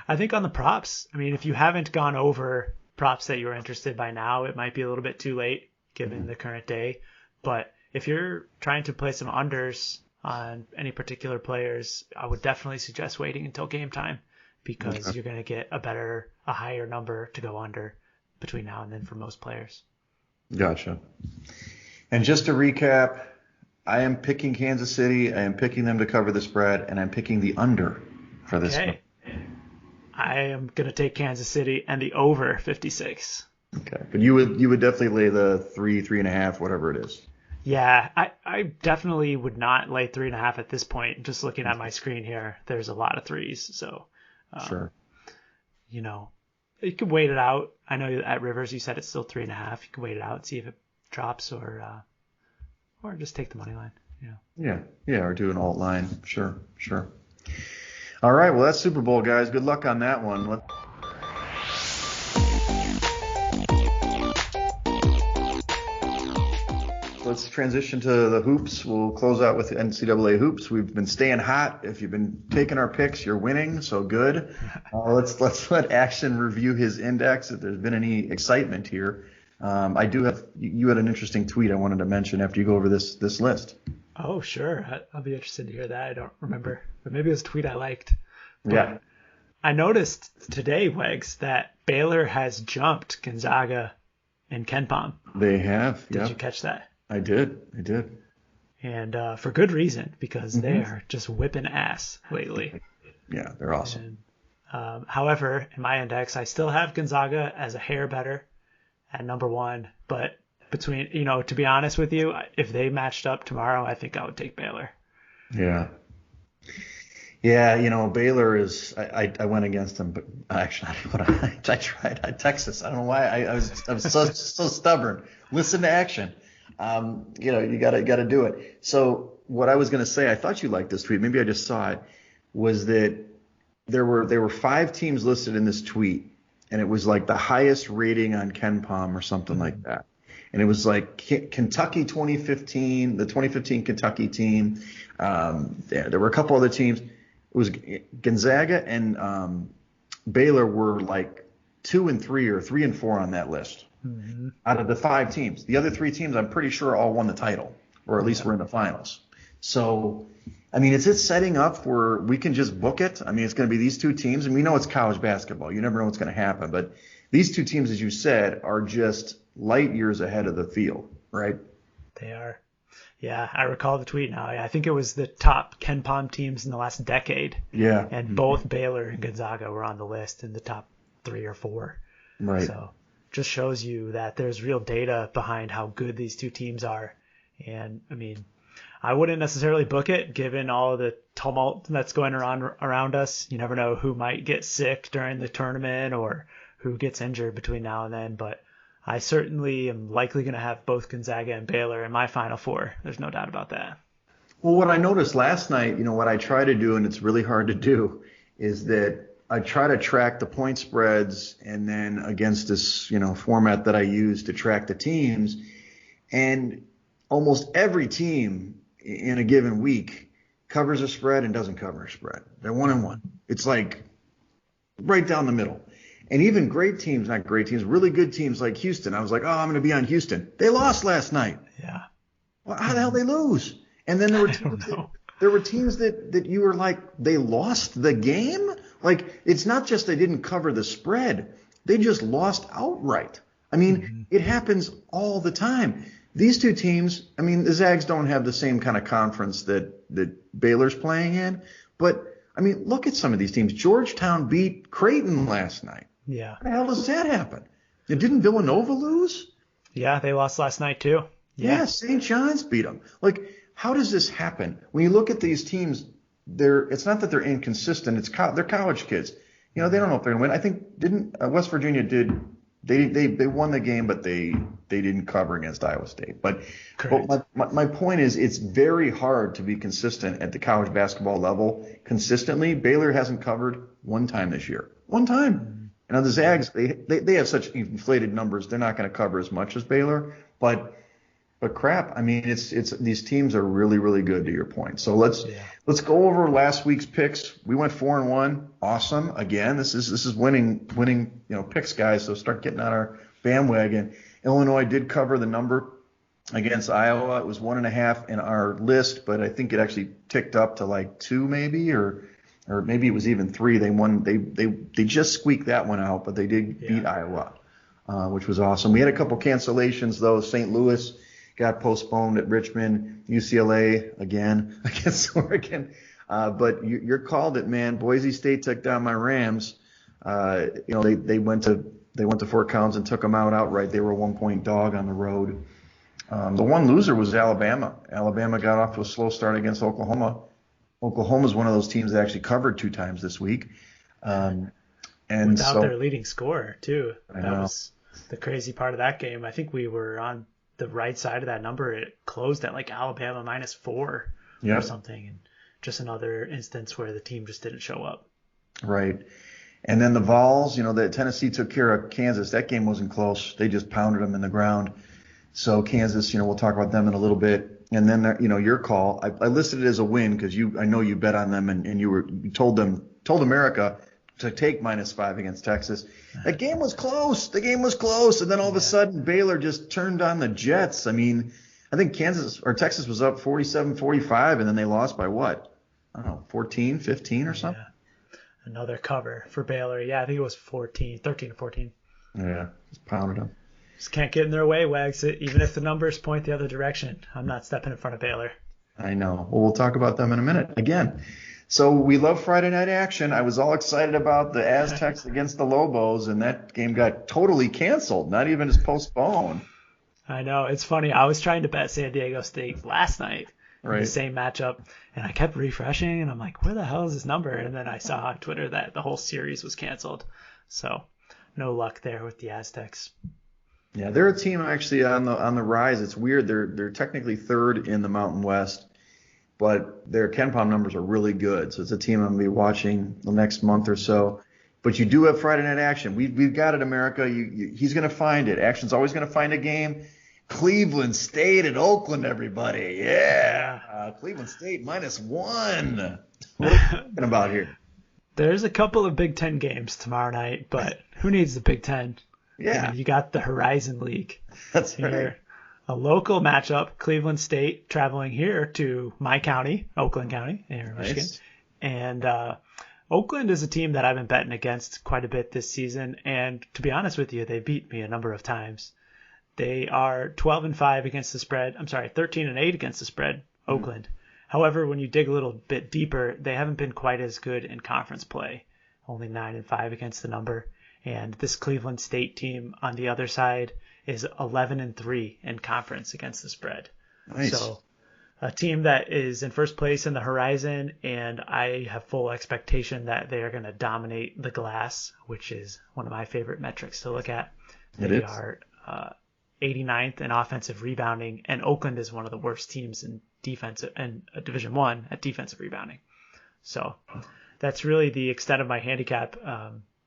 I think on the props, I mean, if you haven't gone over props that you're interested by now, it might be a little bit too late given the current day. But if you're trying to play some unders on any particular players, I would definitely suggest waiting until game time because you're going to get a higher number to go under between now and then for most players. Gotcha. And just to recap, I am picking Kansas City. I am picking them to cover the spread, and I'm picking the under for this one. I am going to take Kansas City and the over 56. Okay. But you would definitely lay the 3.5, whatever it is. Yeah, I definitely would not lay 3.5 at this point. Just looking at my screen here, there's a lot of threes. So, sure. You could wait it out. I know at Rivers you said it's still 3.5. You could wait it out, see if it drops, or just take the money line. Yeah, or do an alt line. Sure. All right, well, that's Super Bowl, guys. Good luck on that one. Let's transition to the hoops. We'll close out with NCAA hoops. We've been staying hot. If you've been taking our picks, you're winning, so good. Let's let Action review his index if there's been any excitement here. You had an interesting tweet I wanted to mention after you go over this list. Oh, sure. I'll be interested to hear that. I don't remember, but maybe it was a tweet I liked. But yeah. I noticed today, Wegs, that Baylor has jumped Gonzaga and KenPom. They have. Did you catch that? I did. and for good reason, because they are just whipping ass lately. Yeah, they're awesome. And, however, in my index, I still have Gonzaga as a hair better at number 1, but between, to be honest with you, if they matched up tomorrow, I think I would take Baylor. Yeah. Yeah, Baylor is. I went against them, but actually, I tried. Texas. I don't know why. I was so stubborn. Listen to action. You gotta do it. So what I was gonna say, I thought you liked this tweet. Maybe I just saw it. Was that there were 5 teams listed in this tweet, and it was like the highest rating on KenPom or something like that. And it was like Kentucky 2015, the 2015 Kentucky team. There were a couple other teams. It was Gonzaga and Baylor were like 2 and 3 or 3 and 4 on that list out of the 5 teams. The other 3 teams, I'm pretty sure, all won the title, or at least were in the finals. So, I mean, is it setting up where we can just book it? I mean, it's going to be these 2 teams, and we know it's college basketball. You never know what's going to happen. But these 2 teams, as you said, are just light years ahead of the field, right? They are. Yeah, I recall the tweet now. I think it was the top KenPom teams in the last decade. Yeah. And both Baylor and Gonzaga were on the list in the top 3 or 4. Right. So just shows you that there's real data behind how good these 2 teams are. And, I mean, I wouldn't necessarily book it given all the tumult that's going around us. You never know who might get sick during the tournament or who gets injured between now and then. But I certainly am likely going to have both Gonzaga and Baylor in my Final Four. There's no doubt about that. Well, what I noticed last night, what I try to do, and it's really hard to do, is that I try to track the point spreads and then against this, format that I use to track the teams. And almost every team in a given week covers a spread and doesn't cover a spread. They're 1-1. It's like right down the middle. And even great teams, not great teams, really good teams like Houston. I was like, I'm going to be on Houston. They lost last night. Yeah. Well, how the hell they lose? And then there were teams that you were like, they lost the game? Like, it's not just they didn't cover the spread. They just lost outright. I mean, it happens all the time. These 2 teams, I mean, the Zags don't have the same kind of conference that Baylor's playing in. But, I mean, look at some of these teams. Georgetown beat Creighton last night. Yeah. How the hell does that happen? Didn't Villanova lose? Yeah, they lost last night too. Yeah, St. John's beat them. Like, how does this happen? When you look at these teams, it's not that they're inconsistent. They're college kids. They don't know if they're going to win. I think didn't West Virginia did. They won the game, but they didn't cover against Iowa State. But my point is, it's very hard to be consistent at the college basketball level consistently. Baylor hasn't covered 1 time this year. 1 time. And the Zags, they have such inflated numbers. They're not going to cover as much as Baylor. But crap, I mean, it's these teams are really, really good, to your point. So let's go over last week's picks. We went 4-1. Awesome. Again, this is winning picks, guys. So start getting on our bandwagon. Illinois did cover the number against Iowa. It was 1.5 in our list, but I think it actually ticked up to like 2 maybe, or maybe it was even 3. They won. They just squeaked that one out, but they did beat Iowa, which was awesome. We had a couple cancellations though. St. Louis got postponed at Richmond. UCLA again against Oregon. But you called it, man. Boise State took down my Rams. They went to Fort Collins and took them outright. They were a 1-point dog on the road. The one loser was Alabama. Alabama got off to a slow start against Oklahoma. Oklahoma's one of those teams that actually covered 2 times this week. And without their leading scorer too. That was the crazy part of that game. I think we were on the right side of that number. It closed at like Alabama -4 or something. And just another instance where the team just didn't show up. Right. And then the Vols, that Tennessee took care of Kansas. That game wasn't close. They just pounded them in the ground. So Kansas, we'll talk about them in a little bit. And then, your call, I listed it as a win because I know you bet on them and you told America to take -5 against Texas. That game was close. The game was close. And then all of a sudden Baylor just turned on the Jets. I mean, I think Texas was up 47-45 and then they lost by what? I don't know, 14, 15 or something? Yeah. Another cover for Baylor. Yeah, I think it was 13-14. Yeah, just pounded them. Just can't get in their way, Wags. Even if the numbers point the other direction, I'm not stepping in front of Baylor. I know. Well, we'll talk about them in a minute again. So we love Friday night action. I was all excited about the Aztecs against the Lobos, and that game got totally canceled, not even just postponed. I know. It's funny. I was trying to bet San Diego State last night in the Right. same matchup, and I kept refreshing, and I'm like, where the hell is this number? And then I saw on Twitter that the whole series was canceled. So no luck there with the Aztecs. Yeah, they're a team actually on the rise. It's weird. They're technically third in the Mountain West, but their KenPom numbers are really good. So it's a team I'm gonna be watching the next month or so. But you do have Friday night action. We've got it, America. He's gonna find it. Action's always gonna find a game. Cleveland State at Oakland, everybody. Yeah, Cleveland State -1. What are we talking about here? There's a couple of Big Ten games tomorrow night, but who needs the Big Ten? Yeah, You got the Horizon League. that's Here. right. A local matchup, Cleveland State traveling here to my county, Oakland County, here in Michigan. Nice. And Oakland is a team that I've been betting against quite a bit this season. And to be honest with you, they beat me a number of times. They are 12-5 against the spread. I'm sorry, 13-8 against the spread, Oakland. However, when you dig a little bit deeper, they haven't been quite as good in conference play. Only 9-5 against the number. And this Cleveland State team on the other side is 11-3 in conference against the spread. Nice. So a team that is in first place in the Horizon, and I have full expectation that they are going to dominate the glass, which is one of my favorite metrics to look at. It They is. are 89th in offensive rebounding, and Oakland is one of the worst teams in defensive and Division I at defensive rebounding. So that's really the extent of my handicap.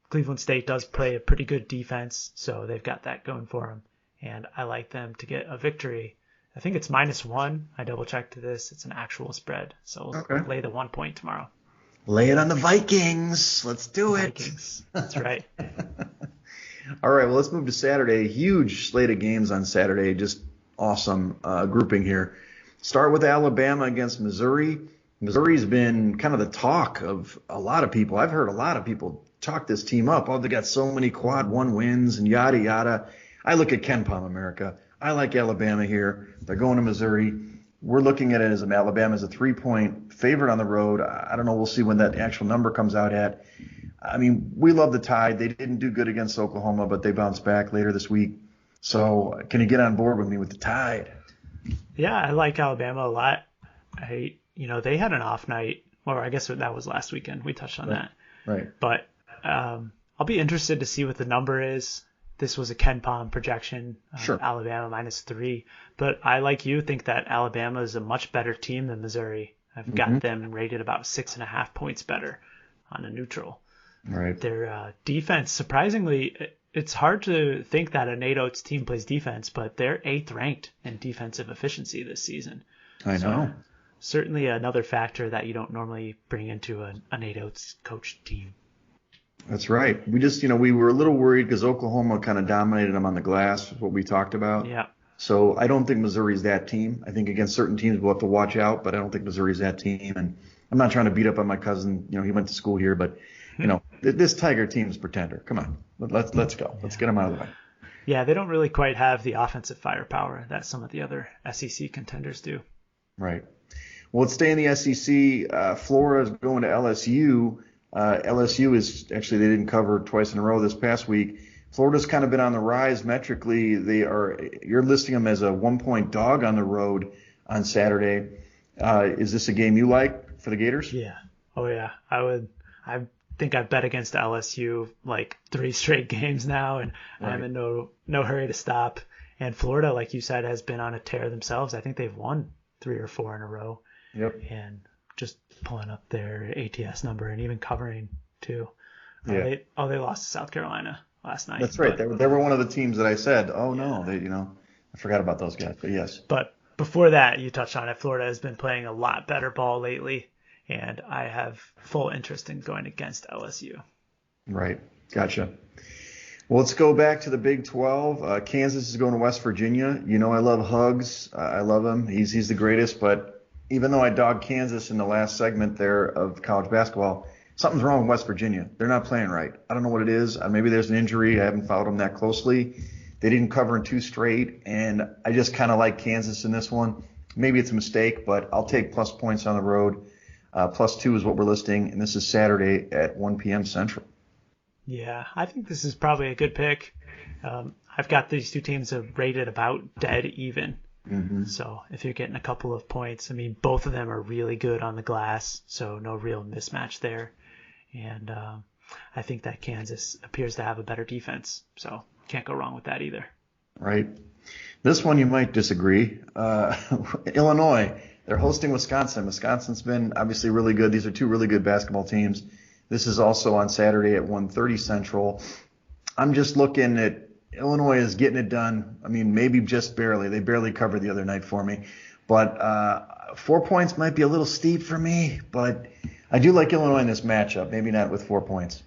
Cleveland State does play a pretty good defense, so they've got that going for them. And I like them to get a victory. I think it's -1. I double-checked this. It's an actual spread. So we'll Okay. lay the 1 point tomorrow. Lay it on the Vikings. Let's do it. Vikings. That's right. All right, well, let's move to Saturday. Huge slate of games on Saturday. Just awesome grouping here. Start with Alabama against Missouri. Missouri's been kind of the talk of a lot of people. I've heard a lot of people talk this team up. Oh, they got so many quad one wins and yada, yada. I look at KenPom, America. I like Alabama here. They're going to Missouri. We're looking at it as Alabama as a 3-point favorite on the road. I don't know. We'll see when that actual number comes out at. I mean, we love the Tide. They didn't do good against Oklahoma, but they bounced back later this week. So can you get on board with me with the Tide? Yeah, I like Alabama a lot. They had an off night, or I guess that was last weekend. We touched on that. Right. But I'll be interested to see what the number is. This was a KenPom projection, Sure. Alabama -3. But I, like you, think that Alabama is a much better team than Missouri. I've got them rated about 6.5 points better on a neutral. Right. Their defense, surprisingly, it's hard to think that a Nate Oates team plays defense, but they're 8th ranked in defensive efficiency this season. I know. Certainly another factor that you don't normally bring into a Nate Oates coached team. That's right. We were a little worried because Oklahoma kind of dominated them on the glass, what we talked about. Yeah. So I don't think Missouri's that team. I think against certain teams we'll have to watch out, but I don't think Missouri's that team. And I'm not trying to beat up on my cousin. He went to school here, but this Tiger team is pretender. Come on, let's go. Let's get them out of the way. Yeah, they don't really quite have the offensive firepower that some of the other SEC contenders do. Right. Well, let's stay in the SEC. Florida's going to LSU. LSU is actually, they didn't cover twice in a row this past week. Florida's kind of been on the rise metrically. You're listing them as a 1-point dog on the road on Saturday. Is this a game you like for the Gators? Yeah. Oh yeah. I think I've bet against LSU like 3 straight games now, and Right. I'm in no hurry to stop. And Florida, like you said, has been on a tear themselves. I think they've won 3 or 4 in a row. Yep. And just pulling up their ATS number and even covering too. Yeah. They lost to South Carolina last night. That's right. But, They were one of the teams that I said, oh no, I forgot about those guys. But yes. But before that, you touched on it. Florida has been playing a lot better ball lately, and I have full interest in going against LSU. Right. Gotcha. Well, let's go back to the Big 12. Kansas is going to West Virginia. I love Hugs. I love him. He's the greatest. But even though I dogged Kansas in the last segment there of college basketball, something's wrong with West Virginia. They're not playing right. I don't know what it is. Maybe there's an injury. I haven't followed them that closely. They didn't cover in 2 straight, and I just kind of like Kansas in this one. maybe it's a mistake, but I'll take plus points on the road. +2 is what we're listing, and this is Saturday at 1 p.m. Central. Yeah, I think this is probably a good pick. I've got these two teams rated about dead even. Mm-hmm. So if you're getting a couple of points, I mean, both of them are really good on the glass, so no real mismatch there. And I think that Kansas appears to have a better defense, so can't go wrong with that either. Right. This one you might disagree. Illinois, they're hosting Wisconsin. Wisconsin's been obviously really good. These are two really good basketball teams. This is also on Saturday at 1:30 Central. I'm just looking at Illinois is getting it done. I mean, maybe just barely. They barely covered the other night for me. But 4 points might be a little steep for me, but I do like Illinois in this matchup. Maybe not with 4 points.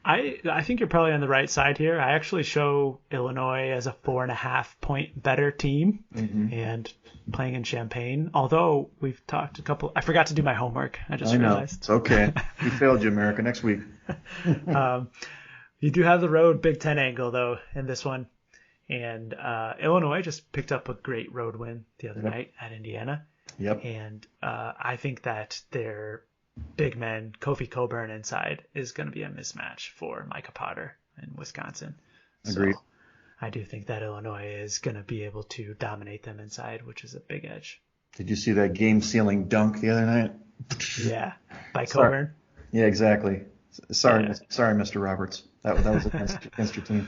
I think you're probably on the right side here. I actually show Illinois as a 4.5 point better team, and playing in Champaign. Although we've talked I forgot to do my homework. I realized. It's okay. We failed you, America. Next week. You do have the road Big Ten angle though in this one, and Illinois just picked up a great road win the other night at Indiana. Yep. And I think that their big men, Kofi Cockburn inside, is going to be a mismatch for Micah Potter in Wisconsin. Agreed. So I do think that Illinois is going to be able to dominate them inside, which is a big edge. Did you see that game-sealing dunk the other night? Yeah, by Cockburn. Yeah, exactly. Sorry, Mr. Roberts. That was against your team.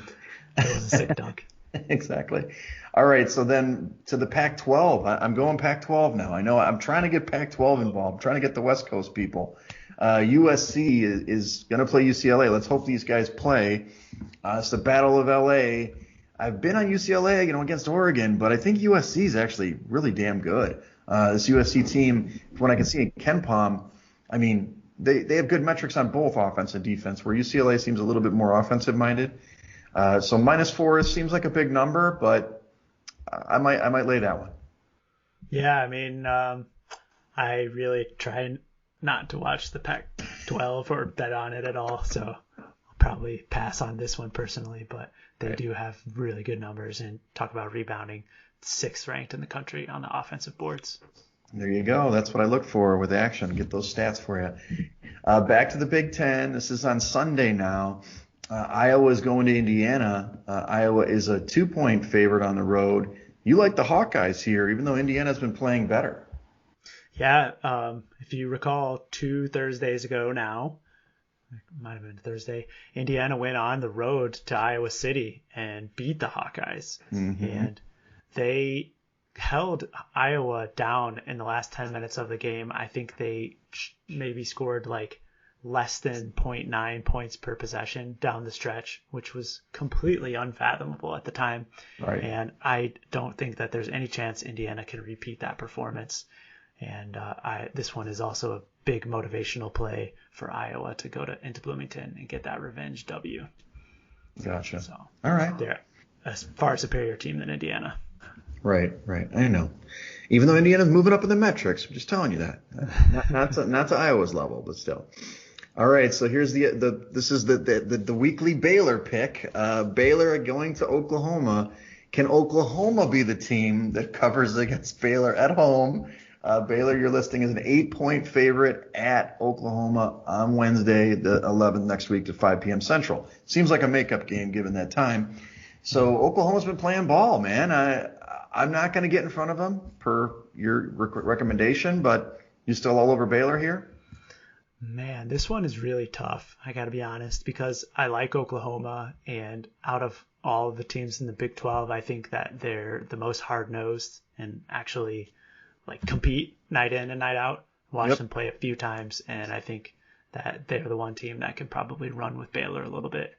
It was a sick dunk. Exactly. All right, so then to the Pac-12. I'm going Pac-12 now. I know I'm trying to get Pac-12 involved. I'm trying to get the West Coast people. USC is going to play UCLA. Let's hope these guys play. It's the Battle of LA. I've been on UCLA, against Oregon, but I think USC is actually really damn good. This USC team, from what I can see in KenPom, I mean, they have good metrics on both offense and defense, where UCLA seems a little bit more offensive-minded. So -4 seems like a big number, but I might lay that one. Yeah, I mean, I really try not to watch the Pac-12 or bet on it at all, so I'll probably pass on this one personally, but they do have really good numbers, and talk about rebounding, 6th ranked in the country on the offensive boards. There you go. That's what I look for with action. Get those stats for you. Back to the Big Ten. This is on Sunday now. Iowa is going to Indiana. Iowa is a 2-point favorite on the road. You like the Hawkeyes here, even though Indiana's been playing better. Yeah, if you recall 2 Thursdays ago now, it might have been Thursday, Indiana went on the road to Iowa City and beat the Hawkeyes. And they held Iowa down in the last 10 minutes of the game. I think they maybe scored less than 0.9 points per possession down the stretch, which was completely unfathomable at the time. Right. And I don't think that there's any chance Indiana can repeat that performance. And this one is also a big motivational play for Iowa to go into Bloomington and get that revenge W. Gotcha. So, all right. They're a far superior team than Indiana. Right. I know. Even though Indiana's moving up in the metrics, I'm just telling you that. Not to Iowa's level, but still. All right, so here's the weekly Baylor pick. Baylor going to Oklahoma. Can Oklahoma be the team that covers against Baylor at home? Baylor, you're listing as an 8-point favorite at Oklahoma on Wednesday, the 11th, next week at 5 p.m. Central. Seems like a makeup game given that time. So Oklahoma's been playing ball, man. I'm not going to get in front of them per your recommendation, but you still all over Baylor here? Man, this one is really tough, I got to be honest, because I like Oklahoma, and out of all of the teams in the Big 12, I think that they're the most hard-nosed and actually compete night in and night out. Watch them play a few times, and I think that they're the one team that can probably run with Baylor a little bit.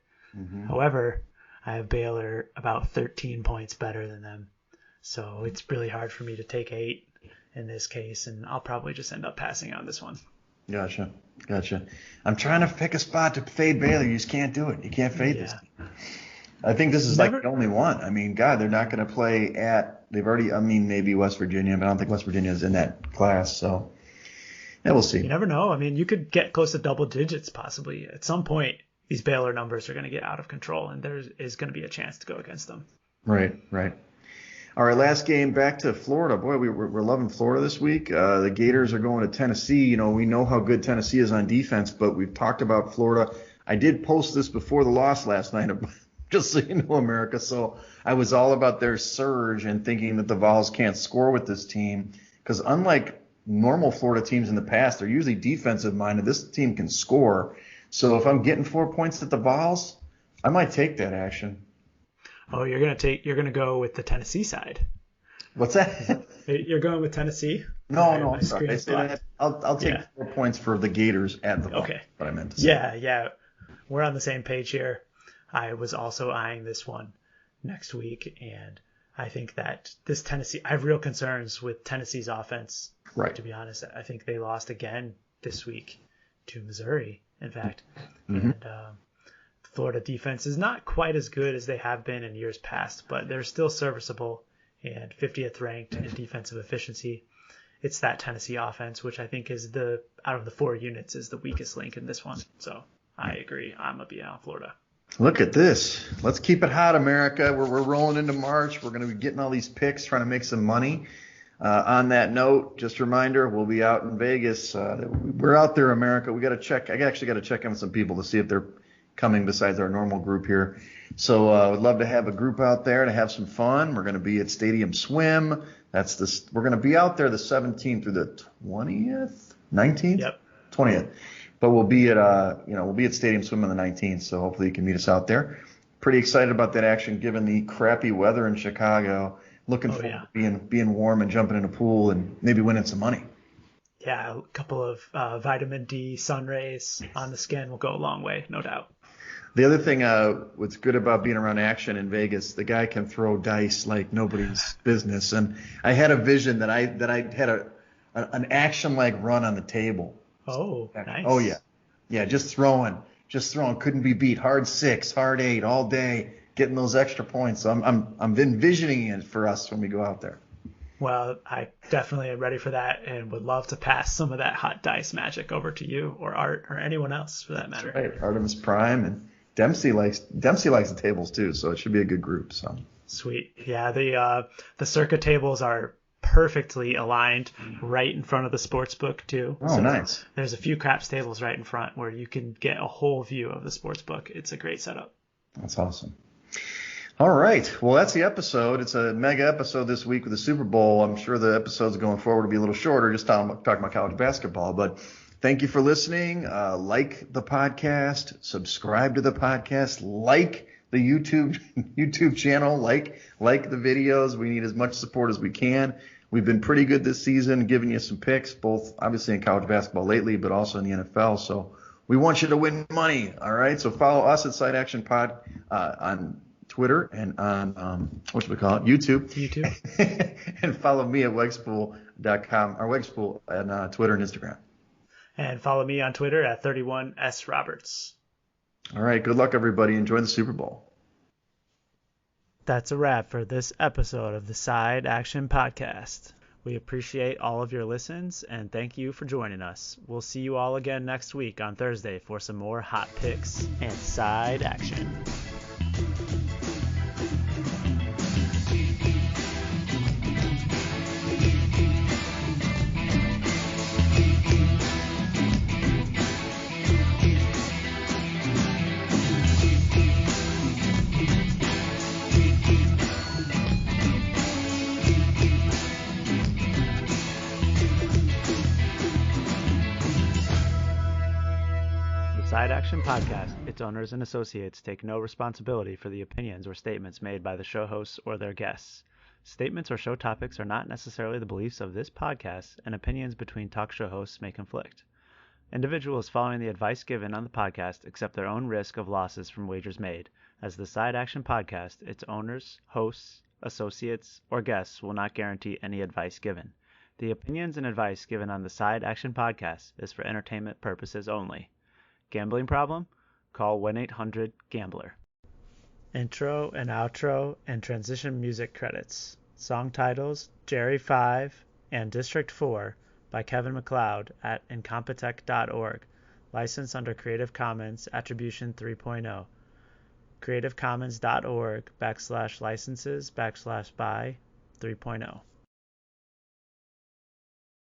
However, I have Baylor about 13 points better than them, so it's really hard for me to take 8 in this case, and I'll probably just end up passing on this one. Gotcha. I'm trying to pick a spot to fade Baylor. You just can't do it. You can't fade this. I think this is the only one. I mean, God, they're not going to play they've already, maybe West Virginia, but I don't think West Virginia is in that class. So, yeah, we'll see. You never know. I mean, you could get close to double digits possibly. At some point, these Baylor numbers are going to get out of control, and there is going to be a chance to go against them. Right. All right, last game back to Florida. Boy, we're loving Florida this week. The Gators are going to Tennessee. You know, we know how good Tennessee is on defense, but we've talked about Florida. I did post this before the loss last night, just so you know, America. So I was all about their surge and thinking that the Vols can't score with this team because unlike normal Florida teams in the past, they're usually defensive minded. This team can score. So if I'm getting 4 points at the Vols, I might take that action. Oh, you're gonna go with the Tennessee side. What's that? You're going with Tennessee? No, I'm sorry. I said that. I'll take 4 points for the Gators at the Vols. Okay. What I meant to say. Yeah. We're on the same page here. I was also eyeing this one next week, and I think that this Tennessee, I have real concerns with Tennessee's offense. Right. To be honest, I think they lost again this week to Missouri, in fact. Mm-hmm. And Florida defense is not quite as good as they have been in years past, but they're still serviceable and 50th ranked in defensive efficiency. It's that Tennessee offense, which I think is out of the 4 units is the weakest link in this one. So I agree. I'm going to be on Florida. Look at this. Let's keep it hot, America. We're rolling into March. We're going to be getting all these picks, trying to make some money. On that note, just a reminder, we'll be out in Vegas. We're out there, America. We got to check. I actually got to check in with some people to see if they're coming besides our normal group here. So I'd love to have a group out there to have some fun. We're going to be at Stadium Swim. We're going to be out there the 17th through the 20th, 19th, Yep. 20th. But we'll be at Stadium Swim on the 19th. So hopefully you can meet us out there. Pretty excited about that action, given the crappy weather in Chicago. Looking forward to being warm and jumping in a pool and maybe winning some money. Yeah, a couple of vitamin D sun rays on the skin will go a long way, no doubt. The other thing, what's good about being around action in Vegas, the guy can throw dice like nobody's business. And I had a vision that I had an action-like run on the table. Oh, nice. Oh, yeah. Yeah, just throwing. Couldn't be beat. Hard 6, hard 8 all day, getting those extra points. So I'm envisioning it for us when we go out there. Well, I definitely am ready for that and would love to pass some of that hot dice magic over to you or Art or anyone else for that matter. That's right. Artemis Prime and Dempsey likes the tables too, so it should be a good group. So sweet. Yeah, the Circa tables are perfectly aligned right in front of the sports book too. Oh, so nice. There's a few craps tables right in front where you can get a whole view of the sports book. It's a great setup. That's awesome. All right. Well, that's the episode. It's a mega episode this week with the Super Bowl. I'm sure the episodes going forward will be a little shorter, just talking about college basketball. But thank you for listening. Like the podcast, subscribe to the podcast, like the YouTube channel, like the videos. We need as much support as we can. We've been pretty good this season, giving you some picks, both obviously in college basketball lately, but also in the NFL. So we want you to win money. All right. So follow us at Side Action Pod on Twitter and on YouTube. And follow me at wegspool.com or Wegspool on Twitter and Instagram. And follow me on Twitter at 31sroberts. All right, good luck everybody. Enjoy the Super Bowl. That's a wrap for this episode of the Side Action Podcast. We appreciate all of your listens and thank you for joining us. We'll see you all again next week on Thursday for some more hot picks and side action. Side Action Podcast, its owners and associates take no responsibility for the opinions or statements made by the show hosts or their guests. Statements or show topics are not necessarily the beliefs of this podcast, and opinions between talk show hosts may conflict. Individuals following the advice given on the podcast accept their own risk of losses from wagers made, as the Side Action Podcast, its owners, hosts, associates, or guests will not guarantee any advice given. The opinions and advice given on the Side Action Podcast is for entertainment purposes only. Gambling problem? Call 1-800-GAMBLER. Intro and outro and transition music credits. Song titles Jerry 5 and District 4 by Kevin MacLeod at incompetech.org. Licensed under Creative Commons Attribution 3.0. creativecommons.org/licenses/by 3.0.